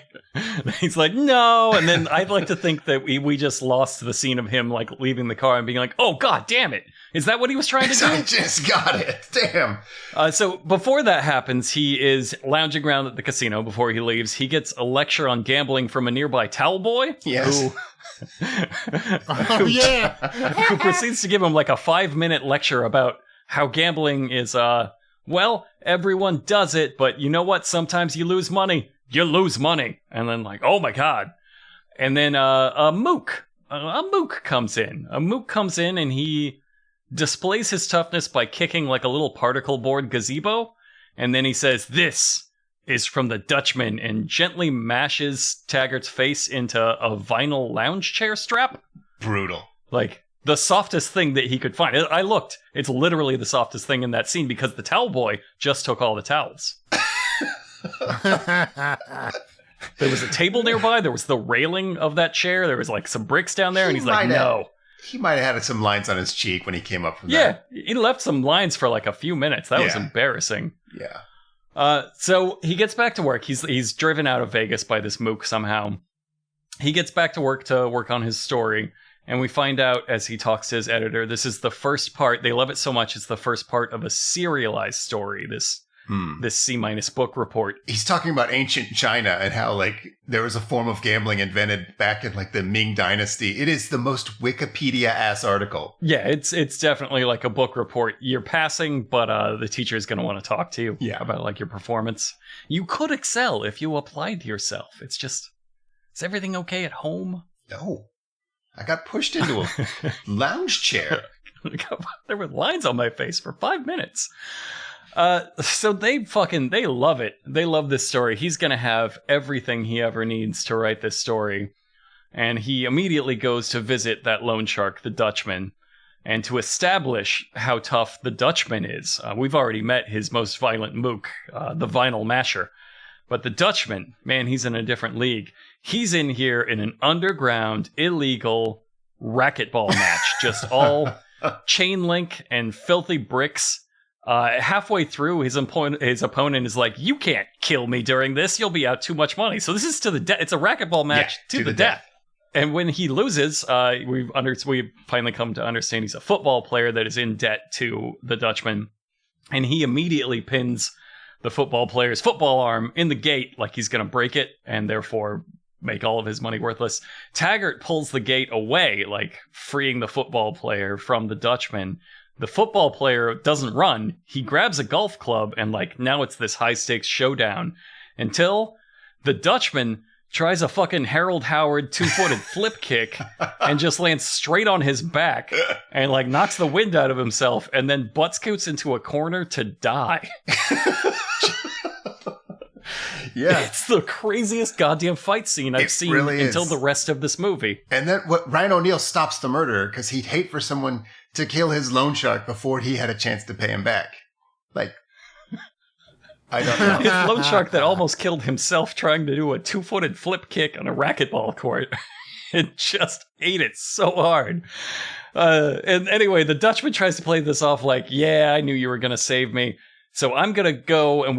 Speaker 2: he's like, no. And then I'd like to think that we just lost the scene of him like leaving the car and being like, oh, God damn it. Is that what he was trying to do?
Speaker 3: I just got it. Damn.
Speaker 2: So before that happens, he is lounging around at the casino before he leaves. He gets a lecture on gambling from a nearby towel boy.
Speaker 3: Yes.
Speaker 2: Who proceeds to give him like a 5-minute lecture about how gambling is, well, everyone does it, but you know what? Sometimes you lose money. You lose money. And then like, oh my God. And then a mook comes in. A mook comes in and he displays his toughness by kicking like a little particle board gazebo. And then he says, this is from the Dutchman, and gently mashes Taggart's face into a vinyl lounge chair strap.
Speaker 3: Brutal.
Speaker 2: Like, the softest thing that he could find. I looked. It's literally the softest thing in that scene because the towel boy just took all the towels. There was a table nearby. There was the railing of that chair. There was like some bricks down there. And he's like, no.
Speaker 3: He might have had some lines on his cheek when he came up from
Speaker 2: Yeah,
Speaker 3: that.
Speaker 2: he left some lines for like a few minutes. That was embarrassing.
Speaker 3: Yeah.
Speaker 2: So he gets back to work. He's driven out of Vegas by this mook somehow. He gets back to work on his story. And we find out as he talks to his editor, this is the first part. They love it so much. It's the first part of a serialized story. This C- book report.
Speaker 3: He's talking about ancient China and how like there was a form of gambling invented back in like the Ming Dynasty. It is the most Wikipedia ass article.
Speaker 2: Yeah, it's definitely like a book report. You're passing, but the teacher is going to want to talk to you about like your performance. You could excel if you applied yourself. It's just, is everything okay at home?
Speaker 3: No. I got pushed into a lounge chair.
Speaker 2: There were lines on my face for 5 minutes. So they love it. They love this story. He's going to have everything he ever needs to write this story. And he immediately goes to visit that loan shark, the Dutchman, and to establish how tough the Dutchman is. We've already met his most violent mook, the vinyl masher. But the Dutchman, man, he's in a different league. He's in here in an underground, illegal racquetball match. Just all chain link and filthy bricks. Halfway through, his opponent is like, you can't kill me during this. You'll be out too much money. So this is to the death. It's a racquetball match to the death. And when he loses, we finally come to understand he's a football player that is in debt to the Dutchman. And he immediately pins the football player's football arm in the gate like he's going to break it and therefore make all of his money worthless. Taggart pulls the gate away, like freeing the football player from the Dutchman. The football player doesn't run. He grabs a golf club and like now it's this high stakes showdown until the Dutchman tries a fucking Harold Howard 2-footed flip kick and just lands straight on his back and like knocks the wind out of himself and then butt scoots into a corner to die.
Speaker 3: Yeah.
Speaker 2: It's the craziest goddamn fight scene I've seen really until the rest of this movie.
Speaker 3: And then Ryan O'Neal stops the murderer because he'd hate for someone to kill his loan shark before he had a chance to pay him back. Like, I don't know.
Speaker 2: His loan shark that almost killed himself trying to do a 2-footed flip kick on a racquetball court. It just ate it so hard. And anyway, the Dutchman tries to play this off like, yeah, I knew you were going to save me. So I'm going to go and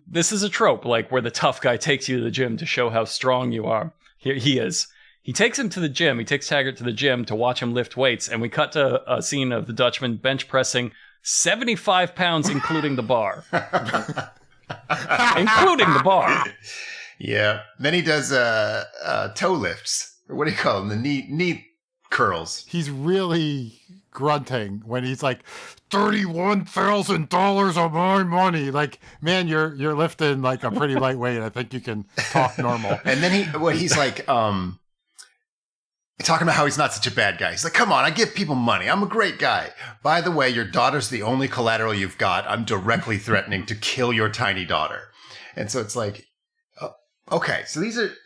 Speaker 2: this is a trope, like where the tough guy takes you to the gym to show how strong you are. Here he is. He takes him to the gym. He takes Taggart to the gym to watch him lift weights. And we cut to a scene of the Dutchman bench pressing 75 pounds, including the bar. Including the bar.
Speaker 3: Yeah. Then he does toe lifts. Or what do you call them? The knee curls.
Speaker 4: He's really grunting when he's like, $31,000 of my money. Like, man, you're lifting like a pretty lightweight. I think you can talk normal.
Speaker 3: And then he's like, talking about how he's not such a bad guy. He's like, come on, I give people money. I'm a great guy. By the way, your daughter's the only collateral you've got. I'm directly threatening to kill your tiny daughter. And so it's like, okay, so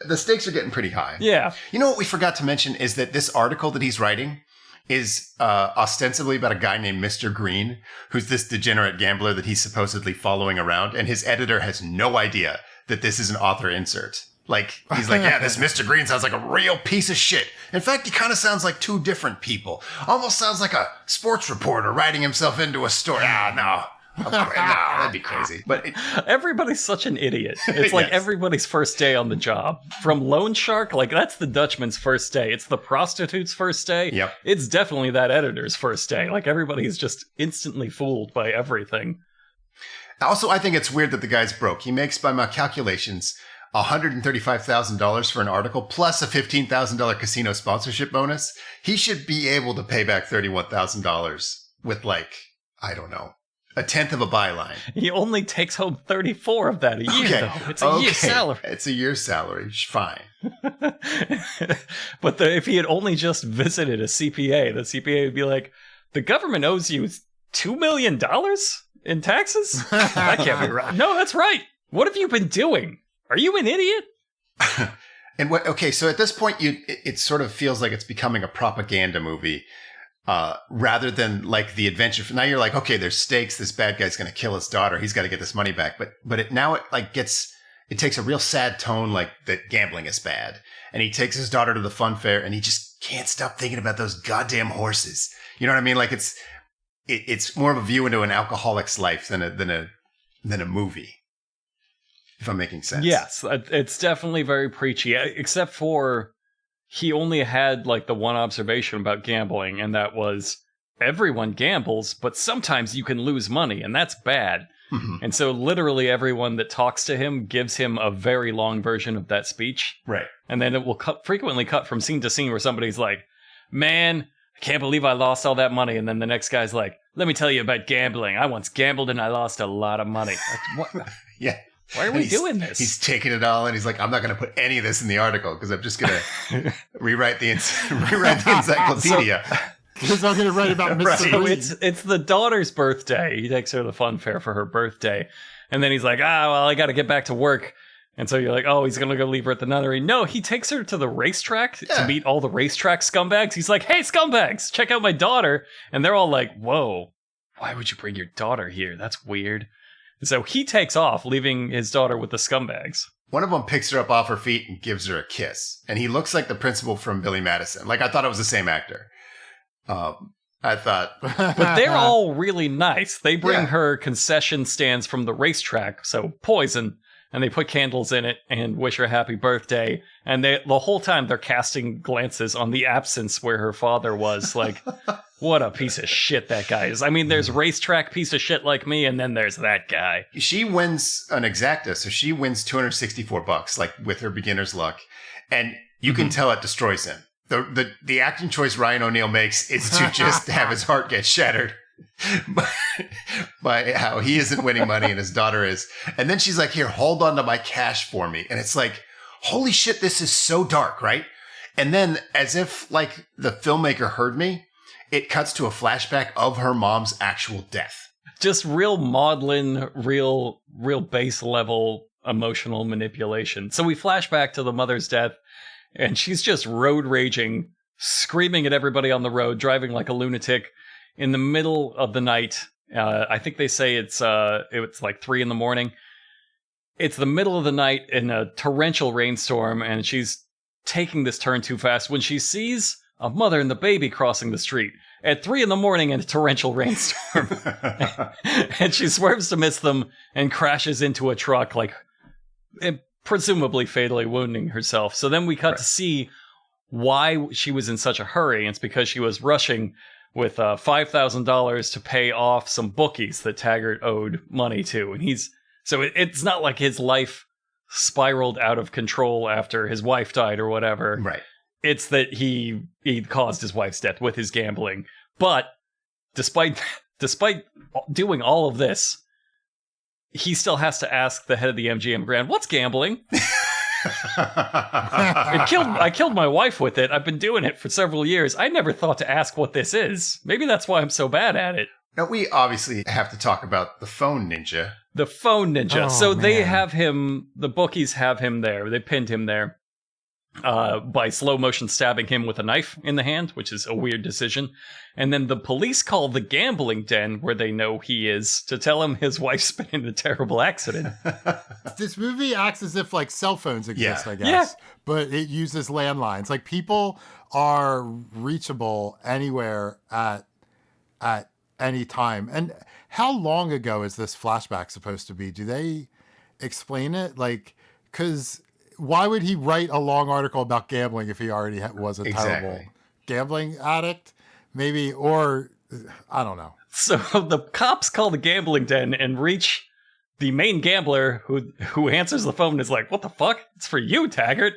Speaker 3: the stakes are getting pretty high.
Speaker 2: Yeah.
Speaker 3: You know what we forgot to mention is that this article that he's writing is ostensibly about a guy named Mr. Green, who's this degenerate gambler that he's supposedly following around. And his editor has no idea that this is an author insert. Like, he's like, yeah, this Mr. Green sounds like a real piece of shit. In fact, he kind of sounds like two different people. Almost sounds like a sports reporter writing himself into a story. No, that'd be crazy. But
Speaker 2: everybody's such an idiot. It's like everybody's first day on the job. From Loan Shark, like that's the Dutchman's first day. It's the prostitute's first day.
Speaker 3: Yep.
Speaker 2: It's definitely that editor's first day. Like everybody's just instantly fooled by everything.
Speaker 3: Also, I think it's weird that the guy's broke. He makes, by my calculations, $135,000 for an article plus a $15,000 casino sponsorship bonus. He should be able to pay back $31,000 with, like, I don't know, a tenth of a byline.
Speaker 2: He only takes home 34 of that a year, though. It's a year's salary.
Speaker 3: It's a year's salary. Fine.
Speaker 2: But if he had only just visited a CPA, the CPA would be like, the government owes you $2 million in taxes? That can't be right. No, that's right. What have you been doing? Are you an idiot?
Speaker 3: And so at this point, it sort of feels like it's becoming a propaganda movie rather than like the adventure. Now you're like, okay, there's stakes. This bad guy's going to kill his daughter. He's got to get this money back. But it takes a real sad tone, like that gambling is bad. And he takes his daughter to the fun fair and he just can't stop thinking about those goddamn horses. You know what I mean? Like it's more of a view into an alcoholic's life than a movie. If I'm making sense.
Speaker 2: Yes, it's definitely very preachy, except for he only had like the one observation about gambling, and that was everyone gambles, but sometimes you can lose money, and that's bad. Mm-hmm. And so literally everyone that talks to him gives him a very long version of that speech.
Speaker 3: Right.
Speaker 2: And then it will frequently cut from scene to scene where somebody's like, man, I can't believe I lost all that money. And then the next guy's like, let me tell you about gambling. I once gambled and I lost a lot of money. Like, what?
Speaker 3: Yeah.
Speaker 2: Why are we doing this?
Speaker 3: He's taking it all, and he's like, I'm not going to put any of this in the article because I'm just going to rewrite the encyclopedia.
Speaker 4: Because I'm going to write about Mr. Green.
Speaker 2: So it's the daughter's birthday. He takes her to the fun fair for her birthday. And then he's like, well, I got to get back to work. And so you're like, oh, he's going to go leave her at the nunnery. No, he takes her to the racetrack to meet all the racetrack scumbags. He's like, hey, scumbags, check out my daughter. And they're all like, whoa, why would you bring your daughter here? That's weird. So he takes off, leaving his daughter with the scumbags.
Speaker 3: One of them picks her up off her feet and gives her a kiss. And he looks like the principal from Billy Madison. Like, I thought it was the same actor. I thought...
Speaker 2: But they're all really nice. They bring her concession stands from the racetrack, so poison, and they put candles in it and wish her a happy birthday. And the whole time they're casting glances on the absence where her father was. Like, what a piece of shit that guy is. I mean, there's racetrack piece of shit like me, and then there's that guy.
Speaker 3: She wins an exacta, so she wins $264, like with her beginner's luck. And you can tell it destroys him. The acting choice Ryan O'Neal makes is to just have his heart get shattered by how he isn't winning money and his daughter is. And then she's like, here, hold on to my cash for me. And it's like, holy shit, this is so dark, right? And then as if like the filmmaker heard me, it cuts to a flashback of her mom's actual death.
Speaker 2: Just real maudlin, real base level emotional manipulation. So we flash back to the mother's death, and she's just road raging, screaming at everybody on the road, driving like a lunatic in the middle of the night. I think they say it's like 3 a.m. It's the middle of the night in a torrential rainstorm, and she's taking this turn too fast when she sees a mother and the baby crossing the street at 3 a.m. in a torrential rainstorm. And she swerves to miss them and crashes into a truck, like presumably fatally wounding herself. So then we cut to see why she was in such a hurry. It's because she was rushing with $5,000 to pay off some bookies that Taggart owed money to. And it's not like his life spiraled out of control after his wife died or whatever.
Speaker 3: Right.
Speaker 2: It's that he caused his wife's death with his gambling. But despite doing all of this, he still has to ask the head of the MGM Grand, what's gambling? I killed my wife with it. I've been doing it for several years. I never thought to ask what this is. Maybe that's why I'm so bad at it.
Speaker 3: Now, we obviously have to talk about the phone ninja.
Speaker 2: The phone ninja.
Speaker 4: Oh,
Speaker 2: so
Speaker 4: man.
Speaker 2: they have him, the bookies have him there. They pinned him there. by slow motion stabbing him with a knife in the hand, which is a weird decision. And then the police call the gambling den where they know he is to tell him his wife's been in a terrible accident.
Speaker 4: This movie acts as if like cell phones exist,
Speaker 3: Yeah.
Speaker 4: I guess.
Speaker 2: Yeah.
Speaker 4: But it uses landlines. Like people are reachable anywhere at any time. And how long ago is this flashback supposed to be? Do they explain it? Like, because why would he write a long article about gambling if he already was a terrible gambling addict? Maybe, or I don't know.
Speaker 2: So the cops call the gambling den and reach the main gambler who answers the phone and is like, "What the fuck? It's for you, Taggart."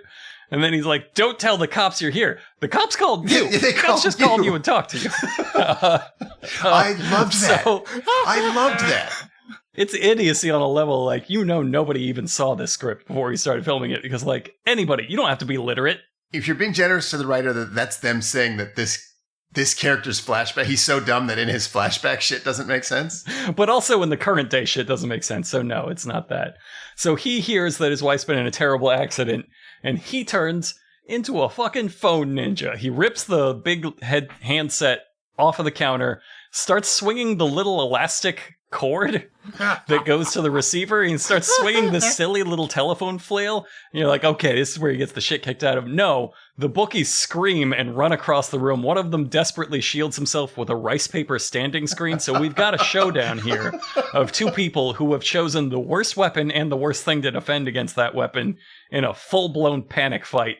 Speaker 2: And then he's like, "Don't tell the cops you're here. The cops called you.
Speaker 3: Yeah, they
Speaker 2: the cops just called you and talked to you."
Speaker 3: I loved that. I loved that.
Speaker 2: It's idiocy on a level, like, nobody even saw this script before he started filming it, because, like, anybody, you don't have to be literate.
Speaker 3: If you're being generous to the writer, that's them saying that this character's flashback, he's so dumb that in his flashback shit doesn't make sense.
Speaker 2: But also in the current day shit doesn't make sense, so no, it's not that. So he hears that his wife's been in a terrible accident, and he turns into a fucking phone ninja. He rips the big handset off of the counter, starts swinging the little elastic cord that goes to the receiver, and he starts swinging this silly little telephone flail. And you're like, okay, this is where he gets the shit kicked out of him. No, the bookies scream and run across the room. One of them desperately shields himself with a rice paper standing screen. So we've got a showdown here of two people who have chosen the worst weapon and the worst thing to defend against that weapon in a full-blown panic fight.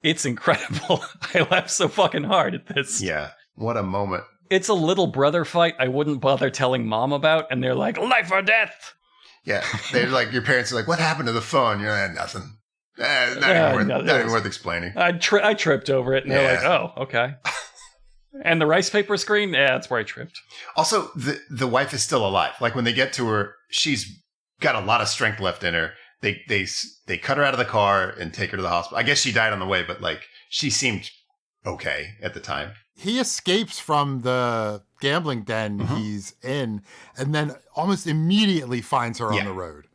Speaker 2: It's incredible. I laughed so fucking hard at this.
Speaker 3: Yeah, what a moment.
Speaker 2: It's a little brother fight I wouldn't bother telling mom about, and they're like, life or death!
Speaker 3: Yeah, they're like, your parents are like, what happened to the phone? You're like, nothing. Not even worth explaining.
Speaker 2: I tripped over it, and they're like, oh, okay. And the rice paper screen? Yeah, that's where I tripped.
Speaker 3: Also, the wife is still alive. Like, when they get to her, she's got a lot of strength left in her. They cut her out of the car and take her to the hospital. I guess she died on the way, but, like, she seemed okay at the time.
Speaker 4: He escapes from the gambling den he's in, and then almost immediately finds her on the road.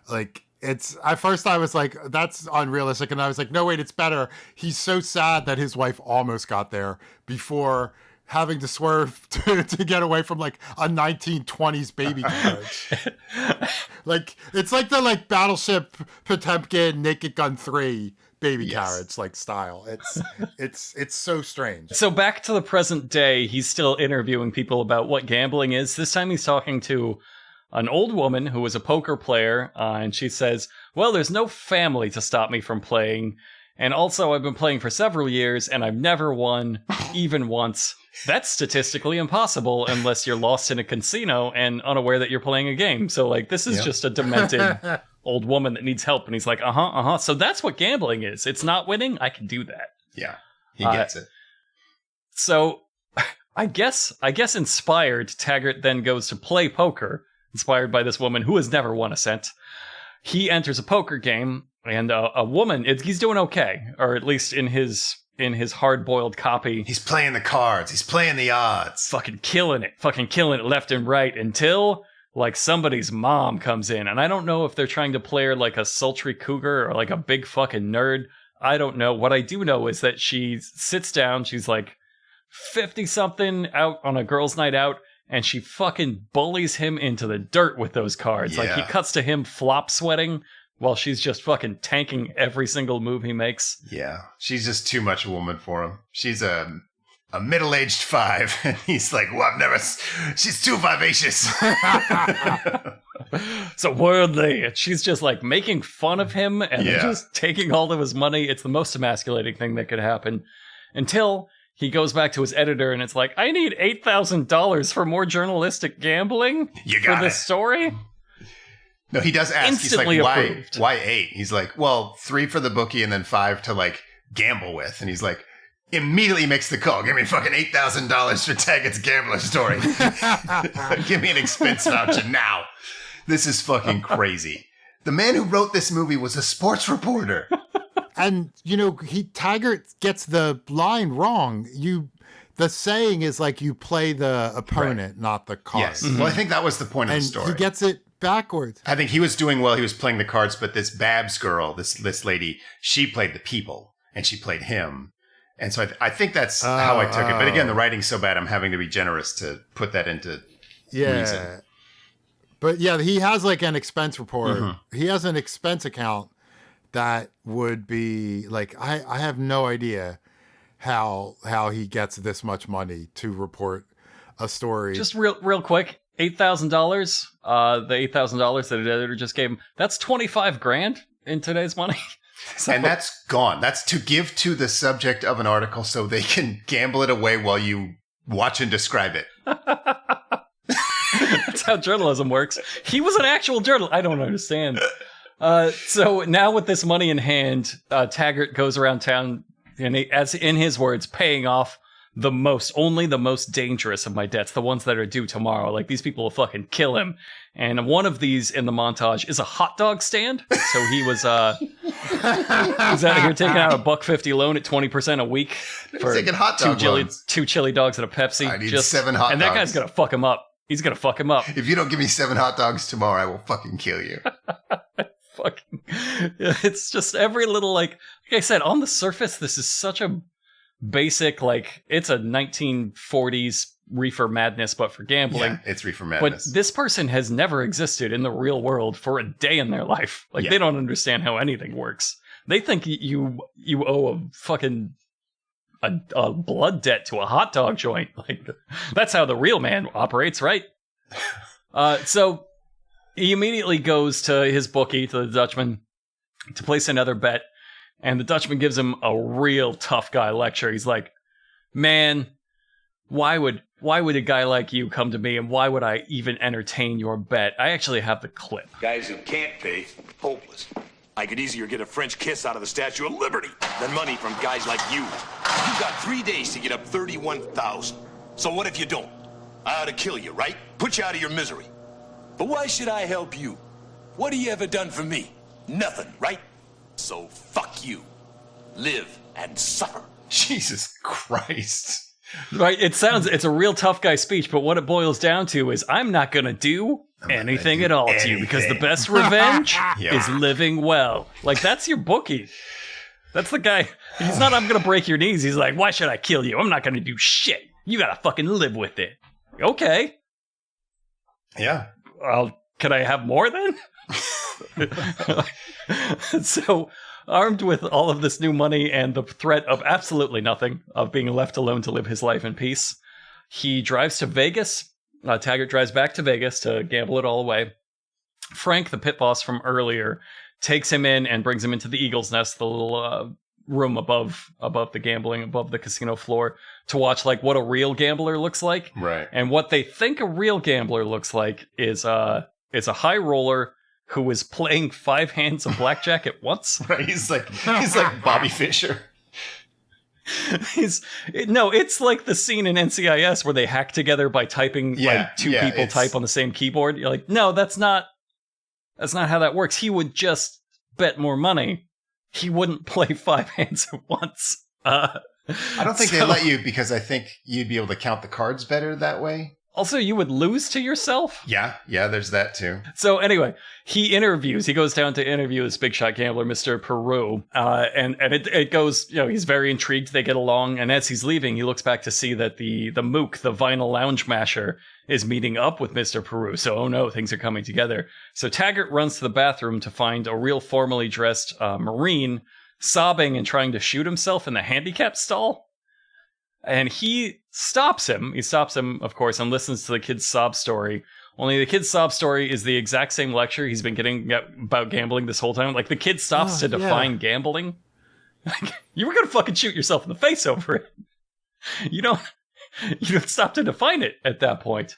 Speaker 4: Like, at first I was like, that's unrealistic. And I was like, no, wait, it's better. He's so sad that his wife almost got there before having to swerve to get away from like a 1920s baby carriage. Like, it's like the like Battleship Potemkin Naked Gun 3 baby carriage like style. It's so strange.
Speaker 2: So back to the present day, he's still interviewing people about what gambling is. This time he's talking to an old woman who was a poker player, and she says, well, there's no family to stop me from playing, and also I've been playing for several years and I've never won even once. That's statistically impossible unless you're lost in a casino and unaware that you're playing a game. So like, this is just a demented old woman that needs help. And he's like, So that's what gambling is. It's not winning. I can do that.
Speaker 3: Yeah, he gets it.
Speaker 2: So I guess inspired, Taggart then goes to play poker, inspired by this woman who has never won a cent. He enters a poker game, and a woman, he's doing okay, or at least in his hard-boiled copy.
Speaker 3: He's playing the cards. He's playing the odds.
Speaker 2: Fucking killing it left and right until like somebody's mom comes in. And I don't know if they're trying to play her like a sultry cougar or like a big fucking nerd. I don't know. What I do know is that she sits down. She's like 50-something out on a girls' night out, and she fucking bullies him into the dirt with those cards. Like, he cuts to him flop sweating while she's just fucking tanking every single move he makes.
Speaker 3: Yeah, she's just too much a woman for him. She's a middle-aged 5, and he's like, well, she's too vivacious.
Speaker 2: So worldly. She's just like making fun of him and just taking all of his money. It's the most emasculating thing that could happen until he goes back to his editor and it's like, I need $8,000 for more journalistic gambling for this story.
Speaker 3: No, he does ask.
Speaker 2: Instantly
Speaker 3: he's like,
Speaker 2: approved.
Speaker 3: Why 8? He's like, well, 3 for the bookie and then 5 to like gamble with. And he's like, immediately makes the call. Give me fucking $8,000 for Taggart's gambler story. Give me an expense voucher now. This is fucking crazy. The man who wrote this movie was a sports reporter.
Speaker 4: And, Taggart gets the line wrong. The saying is like you play the opponent, not the card.
Speaker 3: Yes. Well, I think that was the point of the story.
Speaker 4: He gets it backwards.
Speaker 3: I think he was doing well. He was playing the cards, but this Babs girl, this lady, she played the people. and she played him. And so I think that's how I took it. But again, the writing's so bad, I'm having to be generous to put that into reason.
Speaker 4: But yeah, he has like an expense report. Mm-hmm. He has an expense account that would be like, I have no idea how he gets this much money to report a story.
Speaker 2: Just real quick, $8,000. The $8,000 that the editor just gave him, that's $25,000 in today's money. So,
Speaker 3: and that's gone. That's to give to the subject of an article so they can gamble it away while you watch and describe it.
Speaker 2: That's how journalism works. He was an actual journalist. I don't understand. So now with this money in hand, Taggart goes around town, and as in his words, paying off only the most dangerous of my debts, the ones that are due tomorrow. Like, these people will fucking kill him. And one of these in the montage is a hot dog stand. So he was out here taking out a $1.50 loan at 20% a week for
Speaker 3: taking hot dog
Speaker 2: two chili dogs and a Pepsi.
Speaker 3: I need 7 hot dogs.
Speaker 2: And that guy's gonna fuck him up. He's gonna fuck him up.
Speaker 3: If you don't give me 7 hot dogs tomorrow, I will fucking kill you.
Speaker 2: It's just every little, like I said, on the surface, this is such a basic, like, it's a 1940s reefer madness, but for gambling.
Speaker 3: Yeah, it's reefer madness.
Speaker 2: But this person has never existed in the real world for a day in their life. Like, they don't understand how anything works. They think you owe a fucking a blood debt to a hot dog joint. Like, that's how the real man operates, right? So he immediately goes to his bookie, to the Dutchman, to place another bet. And the Dutchman gives him a real tough guy lecture. He's like, man, why would a guy like you come to me, and why would I even entertain your bet? I actually have the clip.
Speaker 7: Guys who can't pay, hopeless. I could easier get a French kiss out of the Statue of Liberty than money from guys like you. You've got 3 days to get up 31,000. So what if you don't? I ought to kill you, right? Put you out of your misery. But why should I help you? What have you ever done for me? Nothing, right? So fuck you. Live and suffer.
Speaker 3: Jesus Christ.
Speaker 2: Right, it's a real tough guy speech, but what it boils down to is, I'm not going to do anything at all to you, because the best revenge is living well. Like, that's your bookie. That's the guy. He's not, I'm going to break your knees. He's like, why should I kill you? I'm not going to do shit. You got to fucking live with it. Okay.
Speaker 3: Yeah.
Speaker 2: Well, can I have more then? So, armed with all of this new money and the threat of absolutely nothing, of being left alone to live his life in peace, he drives to Vegas. Taggart drives back to Vegas to gamble it all away. Frank, the pit boss from earlier, takes him in and brings him into the Eagle's Nest, the little room above the gambling, above the casino floor, to watch like what a real gambler looks like.
Speaker 3: Right. And
Speaker 2: what they think a real gambler looks like is a high roller who is playing 5 hands of blackjack at once.
Speaker 3: Right, he's like Bobby Fischer.
Speaker 2: It's like the scene in NCIS where they hack together by typing, like two people type on the same keyboard. You're like, no, that's not how that works. He would just bet more money. He wouldn't play 5 hands at once.
Speaker 3: I don't think they let you, because I think you'd be able to count the cards better that way.
Speaker 2: Also, you would lose to yourself?
Speaker 3: Yeah, there's that too.
Speaker 2: So anyway, he goes down to interview this big shot gambler, Mr. Peru, and it goes, he's very intrigued, they get along, and as he's leaving, he looks back to see that the Mook, the vinyl lounge masher, is meeting up with Mr. Peru, so oh no, things are coming together. So Taggart runs to the bathroom to find a real formally dressed Marine sobbing and trying to shoot himself in the handicap stall. And he stops him. He stops him, of course, and listens to the kid's sob story. Only the kid's sob story is the exact same lecture he's been getting about gambling this whole time. Like, the kid stops to define gambling. Like, you were going to fucking shoot yourself in the face over it. You don't stop to define it at that point.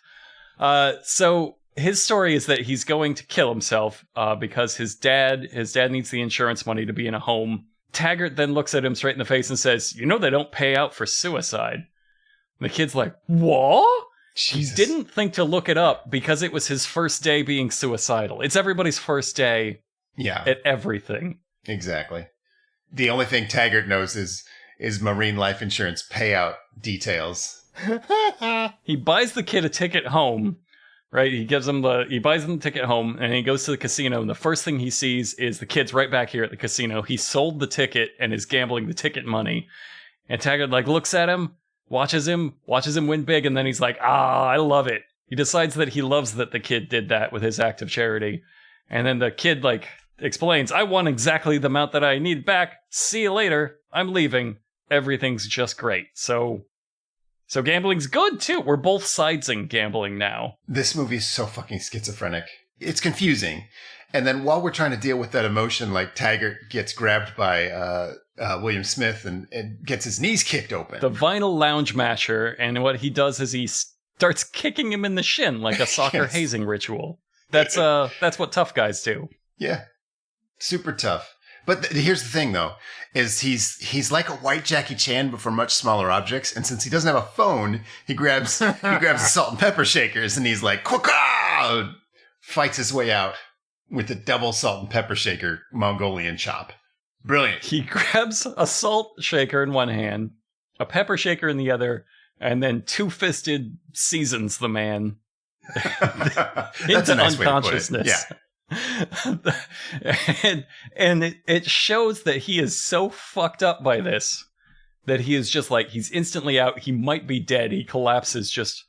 Speaker 2: So his story is that he's going to kill himself because his dad needs the insurance money to be in a home. Taggart then looks at him straight in the face and says, they don't pay out for suicide. And the kid's like, what?
Speaker 3: Jesus.
Speaker 2: He didn't think to look it up because it was his first day being suicidal. It's everybody's first day at everything.
Speaker 3: Exactly. The only thing Taggart knows is marine life insurance payout details.
Speaker 2: He buys the kid a ticket home, right? He buys him the ticket home, and he goes to the casino, and the first thing he sees is the kid's right back here at the casino. He sold the ticket and is gambling the ticket money. And Taggart like looks at him, watches him win big, and then he's like, I love it. He decides that he loves that the kid did that with his act of charity. And then the kid like explains, I won exactly the amount that I need back. See you later. I'm leaving. Everything's just great. So gambling's good too. We're both sidesing gambling now.
Speaker 3: This movie is so fucking schizophrenic. It's confusing. And then while we're trying to deal with that emotion, like Taggart gets grabbed by William Smith and gets his knees kicked open.
Speaker 2: The vinyl lounge masher, and what he does is he starts kicking him in the shin like a soccer hazing ritual. That's what tough guys do.
Speaker 3: Yeah. Super tough. But here's the thing, though, is he's like a white Jackie Chan, but for much smaller objects. And since he doesn't have a phone, he grabs the salt and pepper shakers, and he's like, "Quack!" Fights his way out with the double salt and pepper shaker Mongolian chop. Brilliant.
Speaker 2: He grabs a salt shaker in one hand, a pepper shaker in the other, and then two-fisted seasons the man
Speaker 3: That's a nice
Speaker 2: unconsciousness.
Speaker 3: way to put it. Yeah.
Speaker 2: and it shows that he is so fucked up by this that he is just like, he's instantly out. He might be dead. He collapses just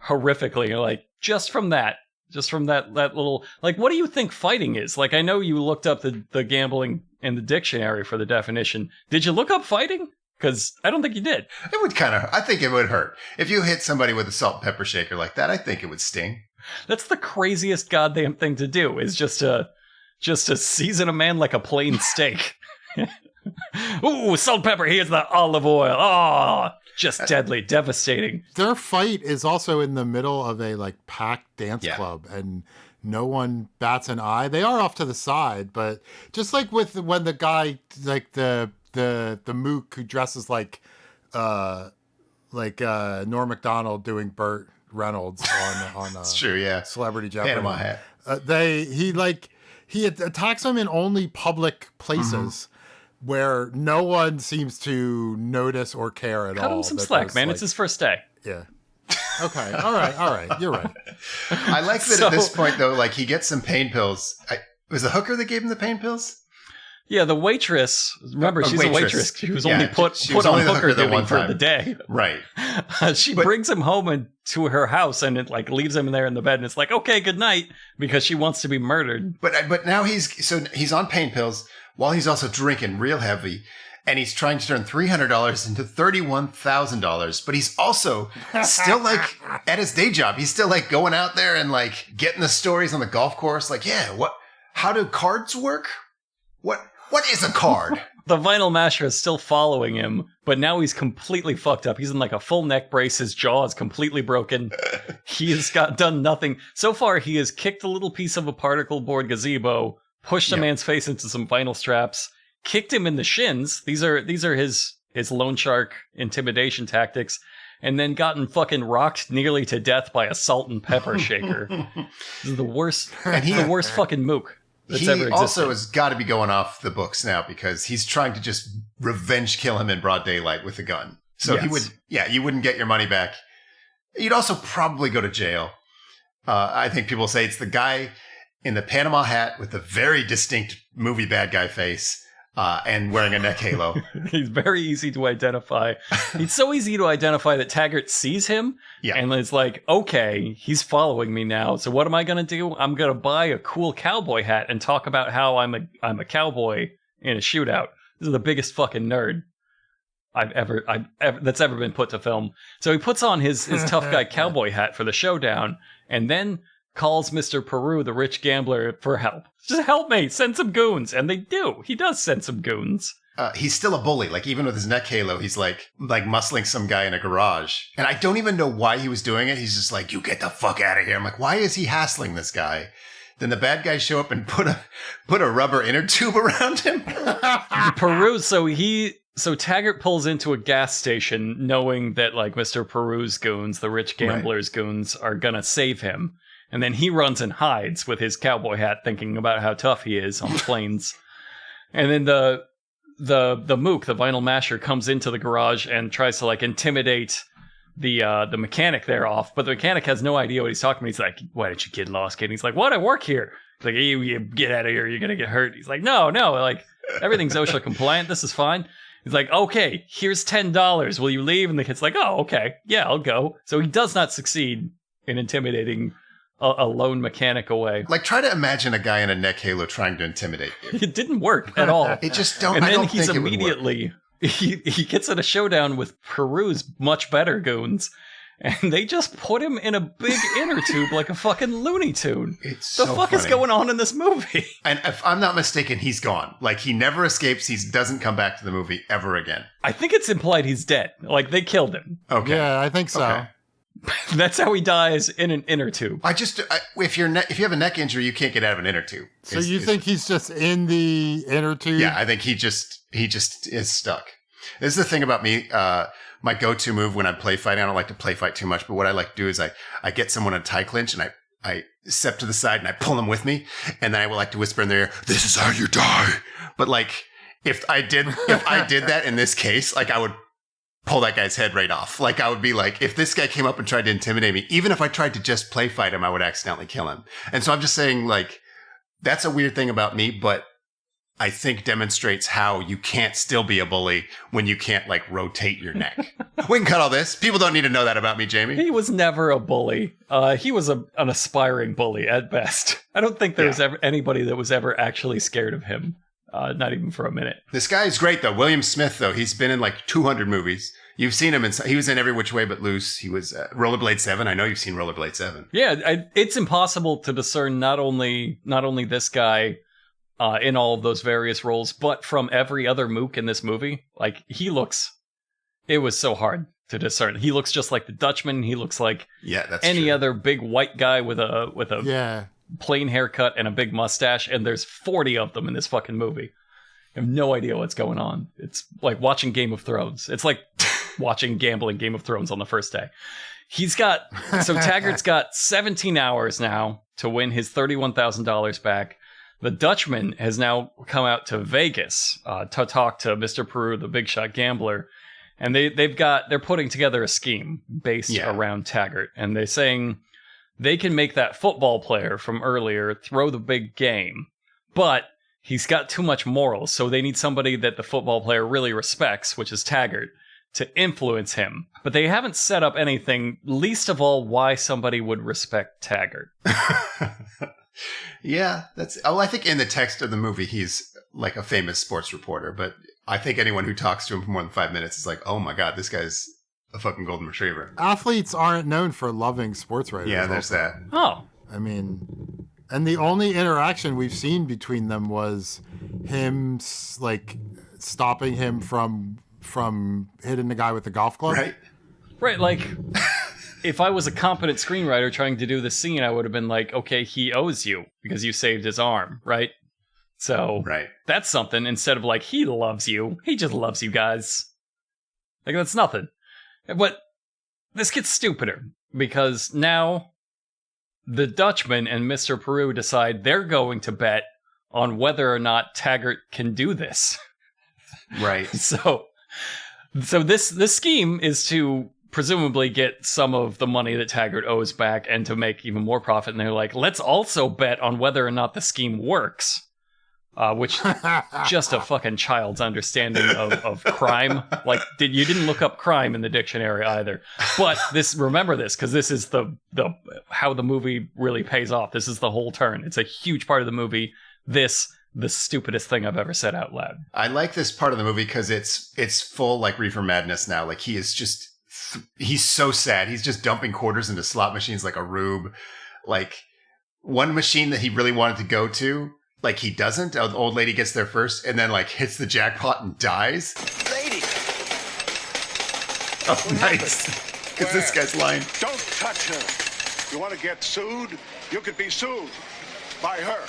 Speaker 2: horrifically. You're like, just from that little, like, what do you think fighting is? Like, I know you looked up the gambling in the dictionary for the definition. Did you look up fighting? Because I don't think you did.
Speaker 3: It would I think it would hurt. If you hit somebody with a salt and pepper shaker like that, I think it would sting.
Speaker 2: That's the craziest goddamn thing to do, is just to season a man like a plain steak. Ooh, salt and pepper, here's the olive oil. Oh, just deadly, devastating.
Speaker 4: Their fight is also in the middle of a like packed dance club, and no one bats an eye. They are off to the side, but just like with when the guy, like the mook who dresses like Norm Macdonald doing Burt Reynolds on
Speaker 3: it's true, yeah.
Speaker 4: Celebrity Jeopardy.
Speaker 3: Panama hat.
Speaker 4: He attacks them in only public places where no one seems to notice or care at all.
Speaker 2: Cut him some slack, man. It's his first day.
Speaker 4: Yeah. Okay. All right. You're right.
Speaker 3: I like that at this point, though, like, he gets some pain pills. Was the hooker that gave him the pain pills?
Speaker 2: Yeah, the waitress. Remember, she's a waitress. She was only put
Speaker 3: on
Speaker 2: hooker duty for the day.
Speaker 3: Right.
Speaker 2: She brings him home to her house, and it like leaves him there in the bed, and it's like, okay, good night, because she wants to be murdered.
Speaker 3: But now he's on pain pills while he's also drinking real heavy, and he's trying to turn $300 into $31,000. But he's also still like at his day job. He's still like going out there and like getting the stories on the golf course. Like, how do cards work? What is a card?
Speaker 2: The vinyl masher is still following him, but now he's completely fucked up. He's in like a full neck brace. His jaw is completely broken. He has done nothing. So far, he has kicked a little piece of a particle board gazebo, pushed a man's face into some vinyl straps, kicked him in the shins. These are his loan shark intimidation tactics, and then gotten fucking rocked nearly to death by a salt and pepper shaker. This is the worst fucking mook.
Speaker 3: He also has got to be going off the books now because he's trying to just revenge kill him in broad daylight with a gun. So you wouldn't get your money back. You'd also probably go to jail. I think people say it's the guy in the Panama hat with the very distinct movie bad guy face and wearing a neck halo.
Speaker 2: He's very easy to identify. It's so easy to identify that Taggart sees him and is like, okay, he's following me now. So what am I going to do? I'm going to buy a cool cowboy hat and talk about how I'm a cowboy in a shootout. This is the biggest fucking nerd that's ever been put to film. So he puts on his tough guy cowboy hat for the showdown and then calls Mr. Peru, the rich gambler, for help. Just help me, send some goons. And they do. He does send some goons.
Speaker 3: He's still a bully. Like, even with his neck halo, he's like muscling some guy in a garage. And I don't even know why he was doing it. He's just like, you get the fuck out of here. I'm like, why is he hassling this guy? Then the bad guys show up and put a rubber inner tube around him.
Speaker 2: Peru, so Taggart pulls into a gas station knowing that, like, Mr. Peru's goons, the rich gambler's goons, are gonna save him. And then he runs and hides with his cowboy hat, thinking about how tough he is on the plains. And then the mook, the vinyl masher, comes into the garage and tries to like intimidate the mechanic there off, but the mechanic has no idea what he's talking about. He's like, "Why didn't you get lost, kid?" And he's like, "What? I work here." He's like, you get out of here. You're gonna get hurt. He's like, no, like everything's OSHA compliant. This is fine. He's like, okay, here's $10. Will you leave? And the kid's like, oh, okay, yeah, I'll go. So he does not succeed in intimidating a lone mechanic away.
Speaker 3: Like, try to imagine a guy in a neck halo trying to intimidate you.
Speaker 2: It didn't work at all.
Speaker 3: It just don't.
Speaker 2: And
Speaker 3: I
Speaker 2: then
Speaker 3: don't
Speaker 2: he's
Speaker 3: think
Speaker 2: immediately he gets in a showdown with Peru's much better goons. And they just put him in a big inner tube like a fucking Looney Tune.
Speaker 3: It's
Speaker 2: the
Speaker 3: so
Speaker 2: fuck
Speaker 3: funny.
Speaker 2: is going on in this movie?
Speaker 3: And if I'm not mistaken, he's gone. Like, he never escapes. He doesn't come back to the movie ever again.
Speaker 2: I think it's implied he's dead. Like, they killed him.
Speaker 3: Okay.
Speaker 4: Yeah, I think so.
Speaker 3: Okay.
Speaker 2: That's how he dies, in an inner tube.
Speaker 3: If you have a neck injury, you can't get out of an inner tube.
Speaker 4: So you think he's just in the inner tube?
Speaker 3: Yeah, I think he just is stuck. This is the thing about me. My go-to move when I play fighting, I don't like to play fight too much, but what I like to do is I get someone in a tie clinch and I step to the side and I pull them with me, and then I would like to whisper in their ear, "This is how you die." But like, if I did that in this case, like, I would pull that guy's head right off. Like, I would be like, if this guy came up and tried to intimidate me, even if I tried to just play fight him, I would accidentally kill him. And so I'm just saying, like, that's a weird thing about me, but I think demonstrates how you can't still be a bully when you can't, like, rotate your neck. We can cut all this. People don't need to know that about me, Jamie.
Speaker 2: He was never a bully. He was an aspiring bully at best. I don't think there was ever anybody that was ever actually scared of him. Not even for a minute.
Speaker 3: This guy is great, though. William Smith, though. He's been in like 200 movies. You've seen him. He was in Every Which Way But Loose. He was Rollerblade 7. I know you've seen Rollerblade 7.
Speaker 2: Yeah, it's impossible to discern not only this guy in all of those various roles, but from every other mook in this movie. Like, it was so hard to discern. He looks just like the Dutchman. He looks like any other big white guy with a plain haircut and a big mustache, and there's 40 of them in this fucking movie. I have no idea what's going on. It's like watching Game of Thrones. It's like watching gambling Game of Thrones on the first day. Taggart's got 17 hours now to win his $31,000 back. The Dutchman has now come out to Vegas to talk to Mr. Peru, the big shot gambler, and they're putting together a scheme based around Taggart, and they're saying they can make that football player from earlier throw the big game, but he's got too much morals, so they need somebody that the football player really respects, which is Taggart, to influence him. But they haven't set up anything, least of all why somebody would respect Taggart.
Speaker 3: Yeah, I think in the text of the movie, he's like a famous sports reporter, but I think anyone who talks to him for more than 5 minutes is like, oh my God, this guy's a fucking golden retriever.
Speaker 4: Athletes aren't known for loving sports writers.
Speaker 3: Yeah, there's that.
Speaker 2: Oh.
Speaker 4: I mean, and the only interaction we've seen between them was him, like, stopping him from hitting the guy with the golf club.
Speaker 2: Right, like, if I was a competent screenwriter trying to do this scene, I would have been like, okay, he owes you because you saved his arm, right? So that's something, instead of like, he loves you. He just loves you guys. Like, that's nothing. But this gets stupider, because now the Dutchman and Mr. Peru decide they're going to bet on whether or not Taggart can do this.
Speaker 3: Right.
Speaker 2: So this scheme is to presumably get some of the money that Taggart owes back and to make even more profit. And they're like, let's also bet on whether or not the scheme works. Which just a fucking child's understanding of crime. Like, you didn't look up crime in the dictionary either. But remember this, because this is the how the movie really pays off. This is the whole turn. It's a huge part of the movie. The stupidest thing I've ever said out loud.
Speaker 3: I like this part of the movie because it's full like Reefer Madness now. Like, he is just he's so sad. He's just dumping quarters into slot machines like a rube. Like, one machine that he really wanted to go to, like, he doesn't. The old lady gets there first and then, like, hits the jackpot and dies.
Speaker 7: Lady!
Speaker 3: Oh, nice. Because this guy's lying.
Speaker 9: Don't touch her. You want to get sued? You could be sued by her.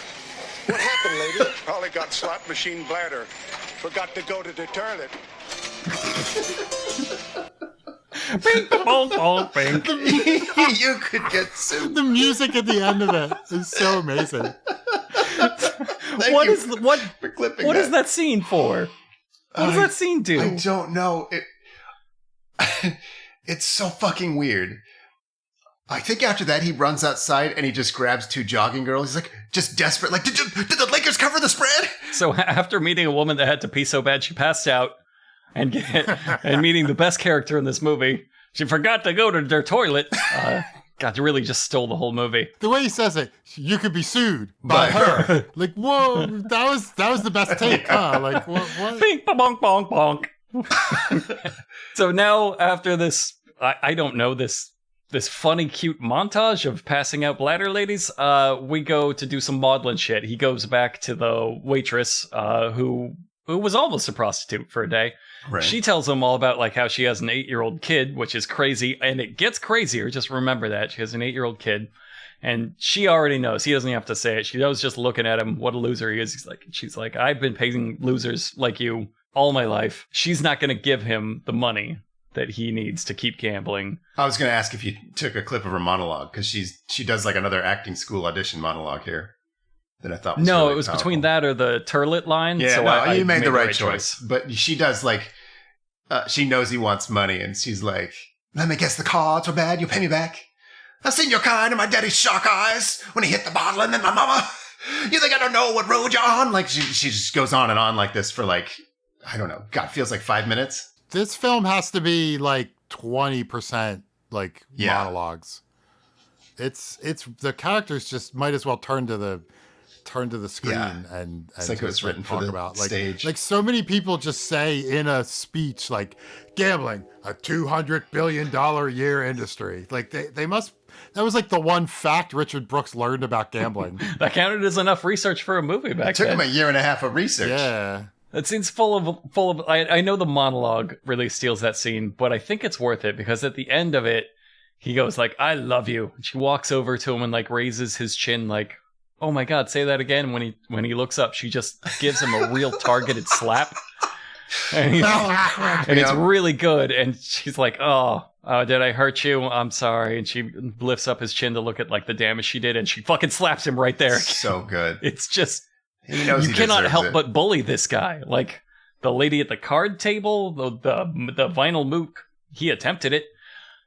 Speaker 5: What happened, lady?
Speaker 9: Probably got slot machine bladder. Forgot to go to the toilet.
Speaker 2: Bing, bong, bong, bing.
Speaker 3: You could get sued.
Speaker 4: The music at the end of it is so amazing.
Speaker 2: What is that scene for? What does that scene do?
Speaker 3: I don't know. It's so fucking weird. I think after that, he runs outside and he just grabs 2 jogging girls. He's like, just desperate. Like, did the Lakers cover the spread?
Speaker 2: So after meeting a woman that had to pee so bad she passed out and meeting the best character in this movie, she forgot to go to their toilet. God, you really just stole the whole movie.
Speaker 4: The way he says it, you could be sued by her. Like, whoa, that was the best take, huh? Like, what?
Speaker 2: Bing, bonk, bonk, bonk. So now after this, I don't know, this funny, cute montage of passing out bladder ladies, we go to do some maudlin shit. He goes back to the waitress, who was almost a prostitute for a day.
Speaker 3: Right.
Speaker 2: She tells him all about like how she has an 8-year-old kid, which is crazy, and it gets crazier. Just remember that she has an 8-year-old kid, and she already knows. He doesn't have to say it. She knows just looking at him what a loser he is. She's like, I've been paying losers like you all my life. She's not going to give him the money that he needs to keep gambling.
Speaker 3: I was going to ask if you took a clip of her monologue, because she does like another acting school audition monologue here that I thought was
Speaker 2: No,
Speaker 3: really
Speaker 2: it was
Speaker 3: powerful.
Speaker 2: Between that or the turlet line.
Speaker 3: Yeah,
Speaker 2: so
Speaker 3: no,
Speaker 2: I
Speaker 3: you made the right
Speaker 2: choice.
Speaker 3: But she does like, she knows he wants money, and she's like, let me guess, the cards were bad, you'll pay me back. I've seen your kind in my daddy's shark eyes when he hit the bottle, and then my mama. You think I don't know what road you're on? Like, she just goes on and on like this for like, I don't know, God, feels like 5 minutes.
Speaker 4: This film has to be like 20% like monologues. It's the characters just might as well turn to the screen and
Speaker 3: it's like it was written for the
Speaker 4: about
Speaker 3: stage.
Speaker 4: Like so many people just say in a speech like gambling, a $200 billion a year industry. Like they must. That was like the one fact Richard Brooks learned about gambling.
Speaker 2: That counted as enough research for a movie back then.
Speaker 3: It took him a year and a half of research.
Speaker 4: Yeah.
Speaker 2: That scene's full of. I know the monologue really steals that scene, but I think it's worth it because at the end of it, he goes like, "I love you." And she walks over to him and like raises his chin, like, "Oh my God, say that again." When he looks up, she just gives him a real targeted slap, and it's really good. And she's like, "Oh, did I hurt you? I'm sorry." And she lifts up his chin to look at like the damage she did, and she fucking slaps him right there.
Speaker 3: So good.
Speaker 2: It's just.
Speaker 3: He knows
Speaker 2: you cannot help but bully this guy. Like the lady at the card table, the vinyl mook, he attempted it,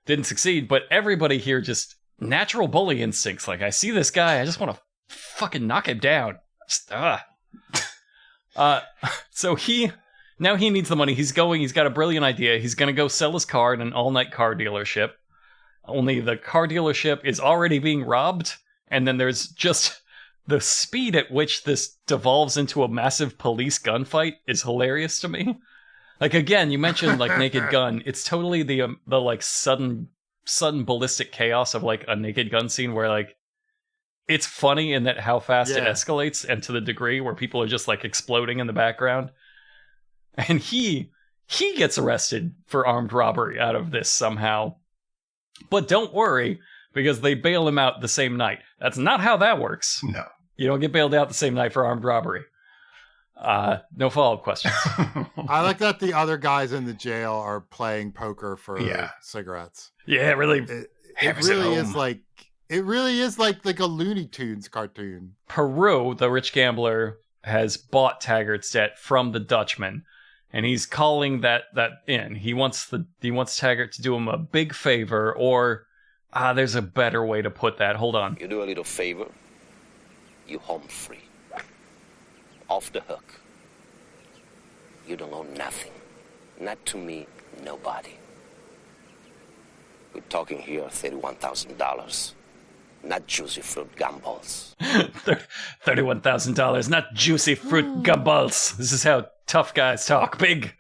Speaker 2: didn't succeed. But everybody here just natural bully instincts. Like I see this guy, I just want to fucking knock him down. So he needs the money. He's got a brilliant idea. He's gonna go sell his car in an all-night car dealership. Only the car dealership is already being robbed, and then there's just. The speed at which this devolves into a massive police gunfight is hilarious to me. Like, again, you mentioned, like, Naked Gun. It's totally the like, sudden ballistic chaos of, like, a Naked Gun scene where, like, it's funny in that how fast it escalates and to the degree where people are just, like, exploding in the background. And he gets arrested for armed robbery out of this somehow. But don't worry, because they bail him out the same night. That's not how that works.
Speaker 3: No.
Speaker 2: You don't get bailed out the same night for armed robbery. No follow-up questions.
Speaker 4: I like that the other guys in the jail are playing poker for cigarettes.
Speaker 2: Yeah, really.
Speaker 4: It really is like a Looney Tunes cartoon.
Speaker 2: Peru, the rich gambler, has bought Taggart's debt from the Dutchman, and he's calling that in. He wants Taggart to do him a big favor, or there's a better way to put that. Hold on.
Speaker 8: You do a little favor, you home free. Off the hook. You don't owe nothing. Not to me, nobody. We're talking here $31,000. Not juicy fruit gumballs.
Speaker 2: $31,000, not juicy fruit gumballs. This is how tough guys talk. Big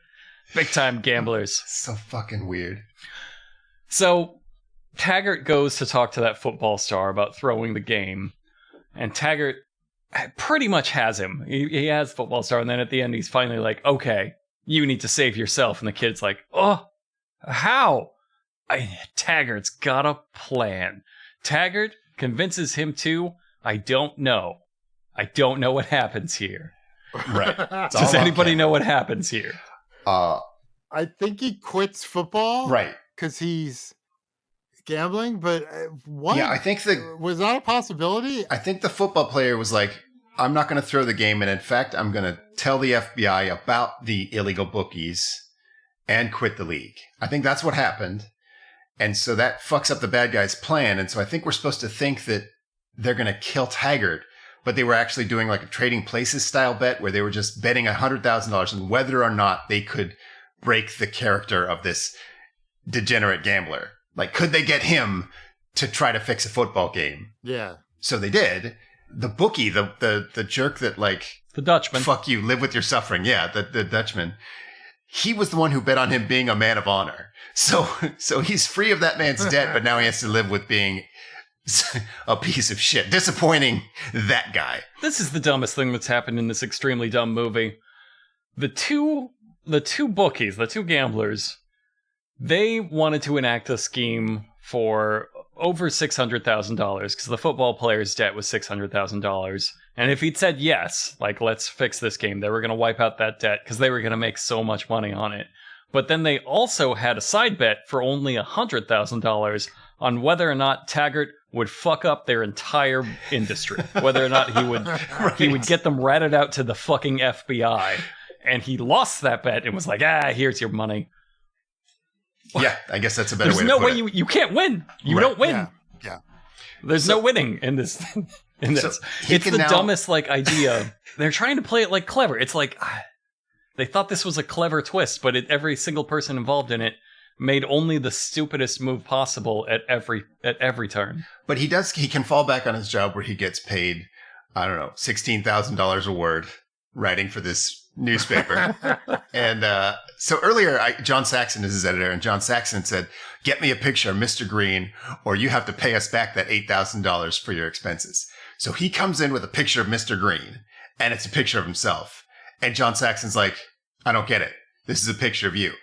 Speaker 2: time gamblers.
Speaker 3: So fucking weird.
Speaker 2: So Taggart goes to talk to that football star about throwing the game, and Taggart pretty much has him. He has football star, and then at the end he's finally like, okay, you need to save yourself. And the kid's like, oh, how? Taggart's got a plan. Taggart convinces him to, I don't know what happens here.
Speaker 3: Right.
Speaker 2: Does anybody know what happens here?
Speaker 4: I think he quits football.
Speaker 3: Right.
Speaker 4: Because he's gambling, but what?
Speaker 3: Yeah, I think
Speaker 4: was that a possibility?
Speaker 3: I think the football player was like, I'm not going to throw the game, and in fact, I'm going to tell the FBI about the illegal bookies and quit the league. I think that's what happened. And so that fucks up the bad guy's plan. And so I think we're supposed to think that they're going to kill Taggart, but they were actually doing like a Trading Places style bet where they were just betting $100,000 on whether or not they could break the character of this degenerate gambler. Like, could they get him to try to fix a football game?
Speaker 4: Yeah.
Speaker 3: So they did. The bookie, the jerk that like...
Speaker 2: The Dutchman.
Speaker 3: Fuck you, live with your suffering. Yeah, the Dutchman. He was the one who bet on him being a man of honor. So he's free of that man's debt, but now he has to live with being a piece of shit. Disappointing that guy.
Speaker 2: This is the dumbest thing that's happened in this extremely dumb movie. The two bookies, the two gamblers, they wanted to enact a scheme for over $600,000 because the football player's debt was $600,000. And if he'd said yes, like, let's fix this game, they were going to wipe out that debt because they were going to make so much money on it. But then they also had a side bet for only $100,000 on whether or not Taggart would fuck up their entire industry, whether or not he would get them ratted out to the fucking FBI. And he lost that bet and was like, here's your money.
Speaker 3: Yeah, I guess that's a better way to
Speaker 2: There's no
Speaker 3: put
Speaker 2: way
Speaker 3: it.
Speaker 2: you can't win. You don't win.
Speaker 4: Yeah.
Speaker 2: There's no winning in this.
Speaker 3: So
Speaker 2: it's the dumbest like idea. They're trying to play it like clever. It's like they thought this was a clever twist, but every single person involved in it made only the stupidest move possible at every turn. But
Speaker 3: he can fall back on his job where he gets paid, I don't know, $16,000 a word writing for this newspaper. And so earlier, John Saxon is his editor, and John Saxon said, get me a picture of Mr. Green, or you have to pay us back that $8,000 for your expenses. So he comes in with a picture of Mr. Green, and it's a picture of himself. And John Saxon's like, I don't get it. This is a picture of you.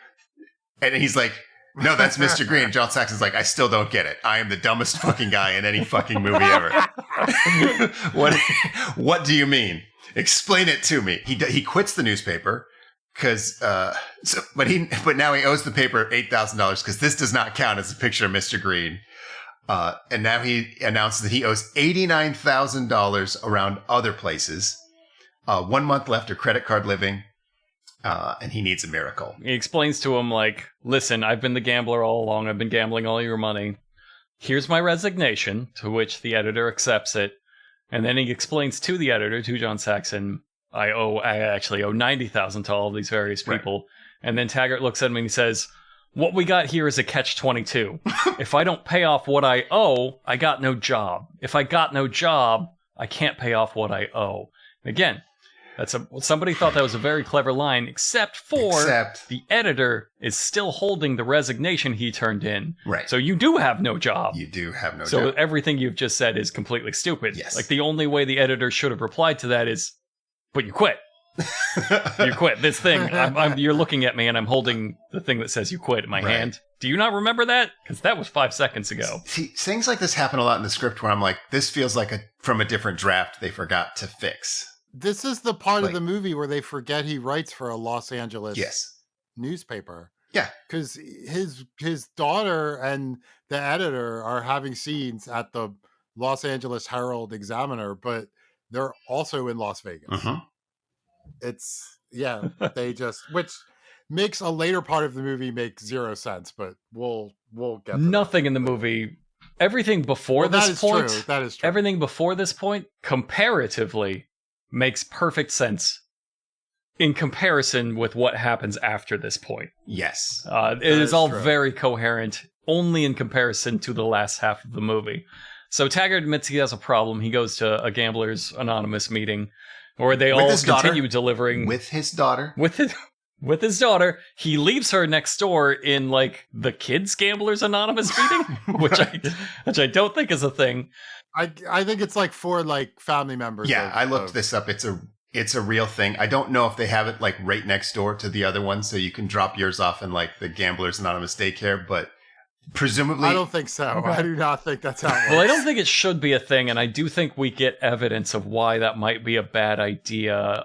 Speaker 3: And he's like, no, that's Mr. Green. John Saxon's like, I still don't get it. I am the dumbest fucking guy in any fucking movie ever. What do you mean? Explain it to me. He quits the newspaper because, but now he owes the paper $8,000 because this does not count as a picture of Mr. Green. And now he announced that he owes $89,000 around other places. 1 month left of credit card living. And he needs a miracle.
Speaker 2: He explains to him, like, listen, I've been the gambler all along. I've been gambling all your money. Here's my resignation, to which the editor accepts it. And then he explains to the editor, to John Saxon, I actually owe $90,000 to all these various people. Right. And then Taggart looks at him and he says, what we got here is a catch-22. If I don't pay off what I owe, I got no job. If I got no job, I can't pay off what I owe. Again, somebody thought that was a very clever line, except the editor is still holding the resignation he turned in.
Speaker 3: Right.
Speaker 2: So you do have no job.
Speaker 3: You do have no job.
Speaker 2: So everything you've just said is completely stupid.
Speaker 3: Yes.
Speaker 2: Like, the only way the editor should have replied to that is, but you quit. You quit. This thing, you're looking at me and I'm holding the thing that says you quit in my hand. Do you not remember that? Because that was 5 seconds ago.
Speaker 3: See, things like this happen a lot in the script where I'm like, this feels like from a different draft they forgot to fix.
Speaker 4: This is the part of the movie where they forget he writes for a Los Angeles newspaper.
Speaker 3: Yeah.
Speaker 4: Because his daughter and the editor are having scenes at the Los Angeles Herald Examiner, but they're also in Las Vegas.
Speaker 3: Mm-hmm.
Speaker 4: They just, which makes a later part of the movie make zero sense, but we'll get to
Speaker 2: nothing in the movie. Everything before this point,
Speaker 4: that is true.
Speaker 2: Everything before this point, comparatively, makes perfect sense in comparison with what happens after this point.
Speaker 3: Yes.
Speaker 2: It is all true. Very coherent, only in comparison to the last half of the movie. So Taggart admits he has a problem. He goes to a Gamblers Anonymous meeting where they all continue delivering.
Speaker 3: With his daughter.
Speaker 2: With his daughter. He leaves her next door in, like, the Kids Gamblers Anonymous meeting, which I don't think is a thing.
Speaker 4: I think it's like for like family members.
Speaker 3: Yeah, I looked this up. It's a real thing. I don't know if they have it like right next door to the other one, so you can drop yours off in like the Gamblers Anonymous daycare, but presumably
Speaker 4: I don't think so. Okay. I do not think that's how it works.
Speaker 2: Well, I don't think it should be a thing, and I do think we get evidence of why that might be a bad idea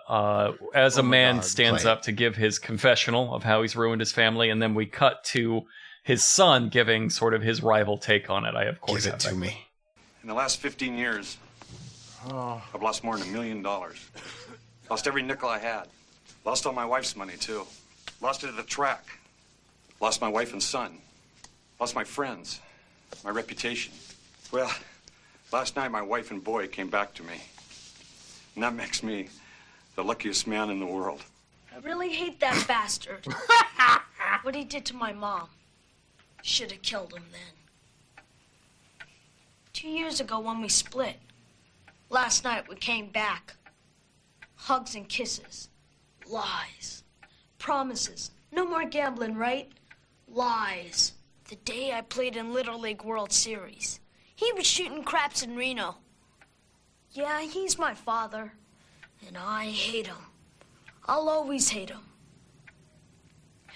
Speaker 2: as a man stands up to give his confessional of how he's ruined his family, and then we cut to his son giving sort of his rival take on it. I, of course,
Speaker 3: give it to me.
Speaker 10: In the last 15 years, I've lost more than $1 million. Lost every nickel I had. Lost all my wife's money, too. Lost it at the track. Lost my wife and son. Lost my friends, my reputation. Well, last night my wife and boy came back to me. And that makes me the luckiest man in the world.
Speaker 11: I really hate that bastard. What he did to my mom. Should have killed him then. 2 years ago when we split. Last night we came back. Hugs and kisses. Lies. Promises. No more gambling, right? Lies. The day I played in Little League World Series. He was shooting craps in Reno. Yeah, he's my father. And I hate him. I'll always hate him.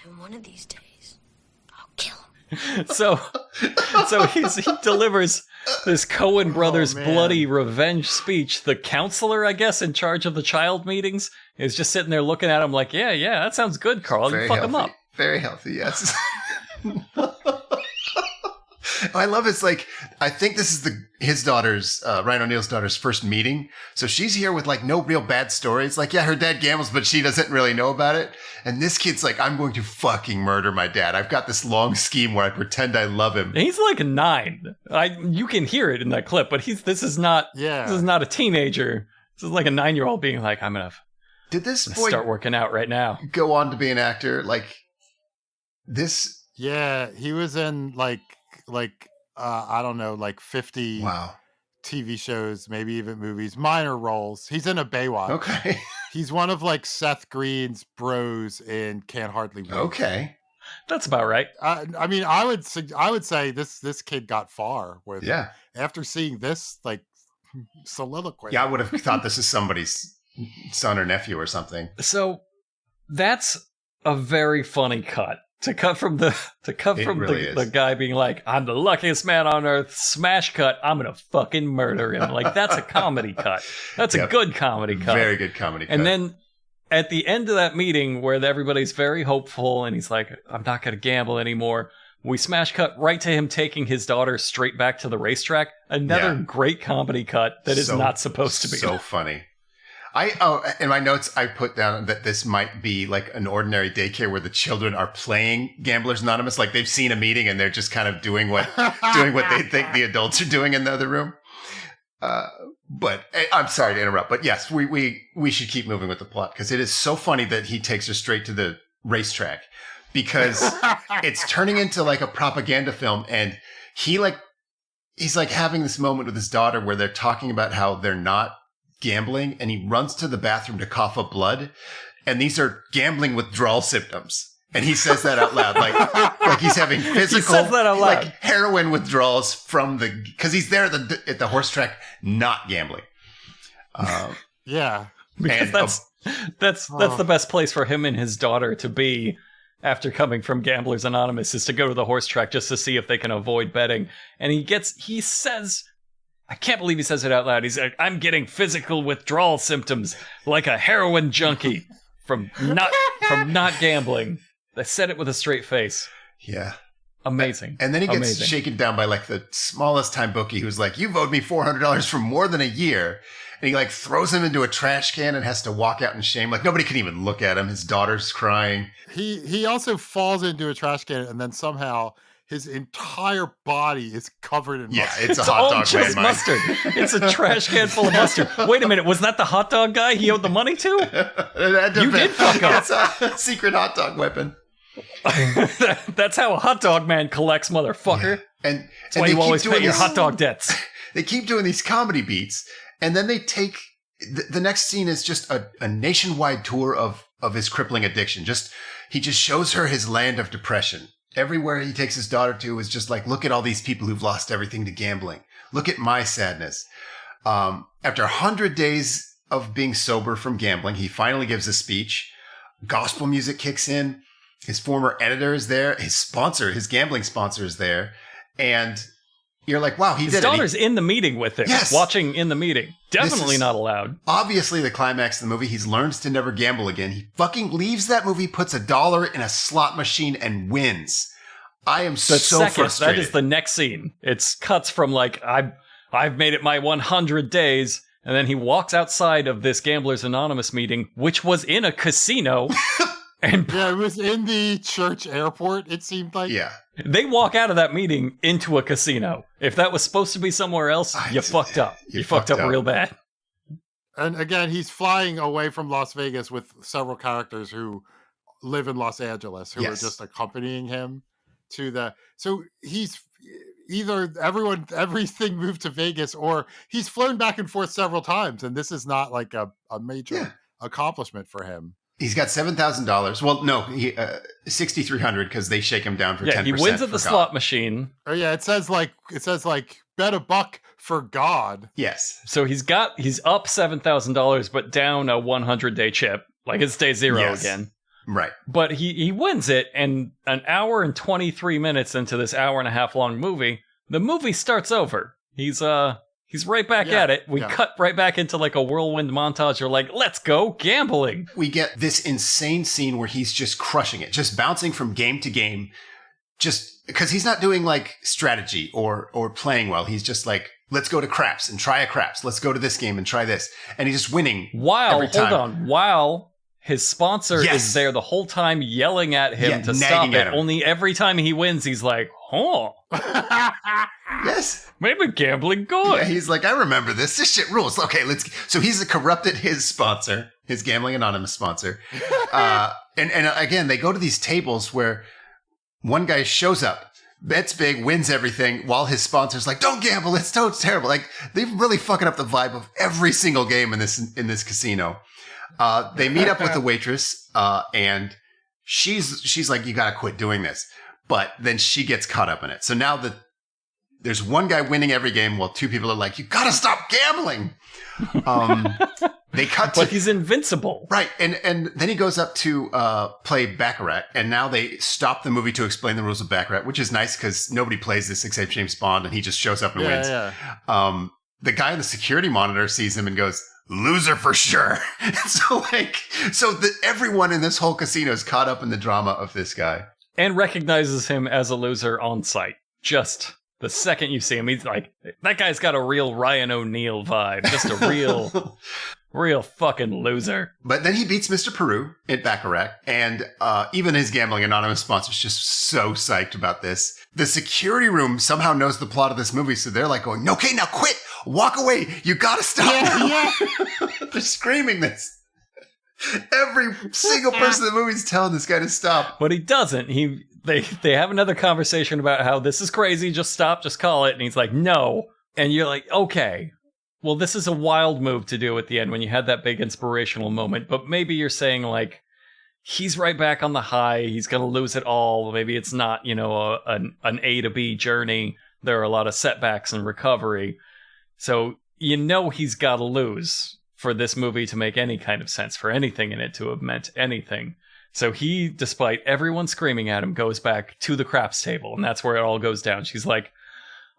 Speaker 11: And one of these days, I'll kill him.
Speaker 2: So he delivers this Coen brothers bloody revenge speech. The counselor, I guess, in charge of the child meetings, is just sitting there looking at him like, yeah, that sounds good, Carl. You fuck him up.
Speaker 3: Very healthy, yes. I love it's like, I think this is his daughter's, Ryan O'Neal's daughter's first meeting. So she's here with like no real bad stories. Like, yeah, her dad gambles, but she doesn't really know about it. And this kid's like, I'm going to fucking murder my dad. I've got this long scheme where I pretend I love him.
Speaker 2: He's like 9. You can hear it in that clip, but this is not a teenager. This is like a 9-year-old being like,
Speaker 3: did this boy
Speaker 2: start working out right now?
Speaker 3: Go on to be an actor like this?
Speaker 4: Yeah, he was in like I don't know, like 50 TV shows, maybe even movies, minor roles. He's in a Baywatch.
Speaker 3: Okay.
Speaker 4: He's one of like Seth Green's bros in Can't Hardly Wait.
Speaker 3: Okay.
Speaker 2: That's about right.
Speaker 4: I mean, I would say this kid got far with after seeing this like soliloquy.
Speaker 3: Yeah, I would have thought this is somebody's son or nephew or something.
Speaker 2: So that's a very funny cut. To cut from the guy being like, I'm the luckiest man on earth, smash cut, I'm gonna fucking murder him. Like, that's a comedy cut. That's a good comedy cut.
Speaker 3: Very good comedy cut.
Speaker 2: And then at the end of that meeting where everybody's very hopeful and he's like, I'm not gonna gamble anymore, we smash cut right to him taking his daughter straight back to the racetrack. Another great comedy cut that is not supposed to be.
Speaker 3: So funny. In my notes, I put down that this might be like an ordinary daycare where the children are playing Gamblers Anonymous. Like they've seen a meeting and they're just kind of doing what they think the adults are doing in the other room. But I'm sorry to interrupt, but yes, we should keep moving with the plot because it is so funny that he takes her straight to the racetrack because it's turning into like a propaganda film. And he's like having this moment with his daughter where they're talking about how they're not gambling, and he runs to the bathroom to cough up blood, and these are gambling withdrawal symptoms, and he says that out loud, like he's having physical, like heroin withdrawals from because he's there at the horse track, not gambling.
Speaker 2: Because that's the best place for him and his daughter to be after coming from Gamblers Anonymous is to go to the horse track just to see if they can avoid betting, and he says. I can't believe he says it out loud. He's like, I'm getting physical withdrawal symptoms like a heroin junkie from not gambling. They said it with a straight face.
Speaker 3: Yeah.
Speaker 2: Amazing.
Speaker 3: And then he gets shaken down by like the smallest time bookie who's like, you've owed me $400 for more than a year. And he like throws him into a trash can and has to walk out in shame. Like nobody can even look at him. His daughter's crying.
Speaker 4: He also falls into a trash can and then somehow his entire body is covered in mustard.
Speaker 3: Yeah, it's a hot dog man.
Speaker 2: Mustard. It's a trash can full of mustard. Wait a minute, was that the hot dog guy he owed the money to? You did fuck up.
Speaker 3: It's a secret hot dog weapon.
Speaker 2: That's how a hot dog man collects, motherfucker.
Speaker 3: Yeah.
Speaker 2: That's why you always pay your hot dog debts.
Speaker 3: They keep doing these comedy beats, and then they take... The next scene is just a nationwide tour of his crippling addiction. He just shows her his land of depression. Everywhere he takes his daughter to is just like, look at all these people who've lost everything to gambling. Look at my sadness. After 100 days of being sober from gambling, he finally gives a speech. Gospel music kicks in. His former editor is there. His gambling sponsor is there. And you're like, wow, he did it.
Speaker 2: His daughter's in the meeting with him.
Speaker 3: Yes.
Speaker 2: Watching in the meeting. Definitely not allowed.
Speaker 3: Obviously the climax of the movie. He learns to never gamble again. He fucking leaves that movie, puts $1 in a slot machine and wins. I am so frustrated.
Speaker 2: That is the next scene. It's cuts from like, I've made it my 100 days. And then he walks outside of this Gamblers Anonymous meeting, which was in a casino. And
Speaker 4: yeah, it was in the church airport, it seemed like.
Speaker 3: Yeah.
Speaker 2: They walk out of that meeting into a casino. If that was supposed to be somewhere else, you fucked up. You fucked up real bad.
Speaker 4: And again, he's flying away from Las Vegas with several characters who live in Los Angeles who are just accompanying him to the. So he's either everything moved to Vegas, or he's flown back and forth several times, and this is not like a major accomplishment for him.
Speaker 3: He's got $7,000. Well, no, $6,300 because they shake him down for 10%.
Speaker 2: Yeah, he wins at the slot machine.
Speaker 4: Oh yeah, it says like bet a buck for God.
Speaker 3: Yes.
Speaker 2: So he's up $7,000, but down a 100-day chip. Like it's day zero again.
Speaker 3: Right.
Speaker 2: But he wins it, and an hour and 23 minutes into this hour and a half long movie, the movie starts over. He's right back at it. We cut right back into like a whirlwind montage. You're like, let's go gambling.
Speaker 3: We get this insane scene where he's just crushing it, just bouncing from game to game, just because he's not doing like strategy or playing well. He's just like, let's go to craps and try a craps. Let's go to this game and try this. And he's just winning every time.
Speaker 2: While his sponsor is there the whole time yelling at him to stop it. Only every time he wins, he's like,
Speaker 3: yes.
Speaker 2: Maybe gambling good.
Speaker 3: Yeah, he's like, I remember this. This shit rules. Okay, let's. So he's corrupted his sponsor, his Gambling Anonymous sponsor. And again, they go to these tables where one guy shows up, bets big, wins everything, while his sponsor's like, don't gamble. It's terrible. Like, they're really fucking up the vibe of every single game in this casino. They meet up with the waitress, and she's like, you gotta quit doing this. But then she gets caught up in it. So now there's one guy winning every game while two people are like, you gotta stop gambling. They cut to,
Speaker 2: but he's invincible.
Speaker 3: Right. And then he goes up to play Baccarat, and now they stop the movie to explain the rules of Baccarat, which is nice because nobody plays this except James Bond, and he just shows up and wins. Yeah. The guy on the security monitor sees him and goes, loser for sure. So everyone in this whole casino is caught up in the drama of this guy.
Speaker 2: And recognizes him as a loser on sight. Just the second you see him, he's like, that guy's got a real Ryan O'Neal vibe. Just a real fucking loser.
Speaker 3: But then he beats Mr. Peru at Baccarat, and even his Gambling Anonymous sponsor is just so psyched about this. The security room somehow knows the plot of this movie, so they're like going, okay, now quit! Walk away! You gotta stop! Yeah. They're screaming this. Every single person in the movie is telling this guy to stop.
Speaker 2: But he doesn't. They have another conversation about how this is crazy, just stop, just call it. And he's like, no. And you're like, okay, well, this is a wild move to do at the end when you had that big inspirational moment. But maybe you're saying, like, he's right back on the high. He's going to lose it all. Maybe it's not, an A to B journey. There are a lot of setbacks and recovery. So he's got to lose for this movie to make any kind of sense, for anything in it to have meant anything. So he, despite everyone screaming at him, goes back to the craps table, and that's where it all goes down. She's like,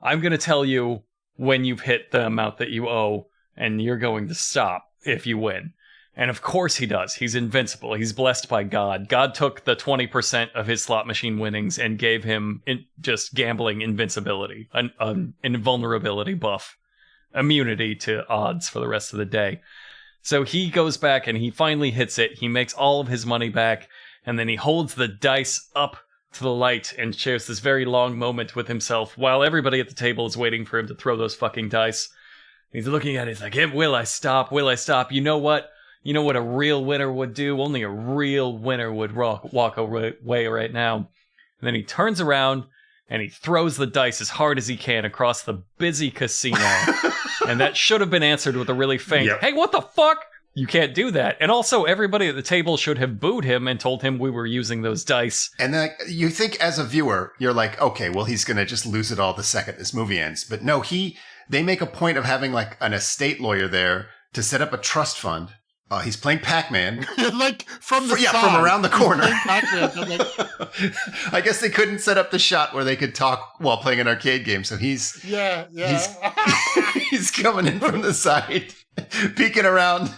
Speaker 2: I'm going to tell you when you've hit the amount that you owe, and you're going to stop if you win. And of course he does. He's invincible. He's blessed by God. God took the 20% of his slot machine winnings and gave him just gambling invincibility, an invulnerability buff, immunity to odds for the rest of the day. So he goes back and he finally hits it. He makes all of his money back, and then he holds the dice up to the light and shares this very long moment with himself while everybody at the table is waiting for him to throw those fucking dice. He's looking at it, he's like, will I stop? Will I stop? You know what? You know what a real winner would do? Only a real winner would walk away right now. And then he turns around and he throws the dice as hard as he can across the busy casino. And that should have been answered with a really faint, hey, what the fuck? You can't do that. And also, everybody at the table should have booed him and told him we were using those dice.
Speaker 3: And then you think as a viewer, you're like, okay, well, he's going to just lose it all the second this movie ends. But no, they make a point of having like an estate lawyer there to set up a trust fund. He's playing Pac-Man.
Speaker 4: Like from the side.
Speaker 3: From around the corner. I guess they couldn't set up the shot where they could talk while playing an arcade game. So he's coming in from the side, peeking around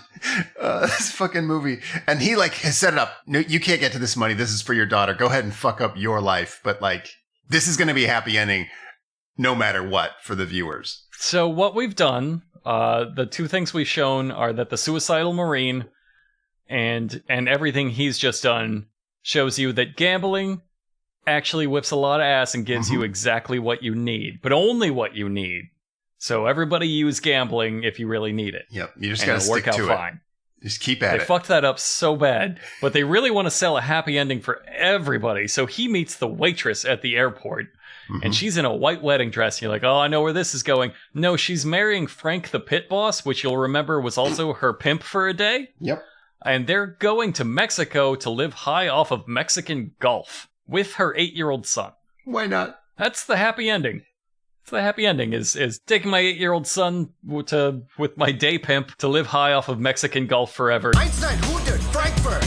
Speaker 3: this fucking movie. And he like has set it up. No, you can't get to this money. This is for your daughter. Go ahead and fuck up your life. But like, this is going to be a happy ending no matter what for the viewers.
Speaker 2: So what we've done, the two things we've shown are that the suicidal Marine and everything he's just done shows you that gambling actually whips a lot of ass and gives you exactly what you need, but only what you need. So everybody use gambling if you really need it.
Speaker 3: Yep, you just gotta stick to it. Just keep at
Speaker 2: it.
Speaker 3: They
Speaker 2: fucked that up so bad, but they really want to sell a happy ending for everybody. So he meets the waitress at the airport, and she's in a white wedding dress. And you're like, oh, I know where this is going. No, she's marrying Frank the pit boss, which you'll remember was also her pimp for a day.
Speaker 3: Yep.
Speaker 2: And they're going to Mexico to live high off of Mexican Gulf with her 8-year-old son.
Speaker 3: Why not?
Speaker 2: That's the happy ending. The happy ending is taking my 8-year-old son with my day pimp to live high off of Mexican Gulf forever.
Speaker 1: Einstein, who did Frankfurt?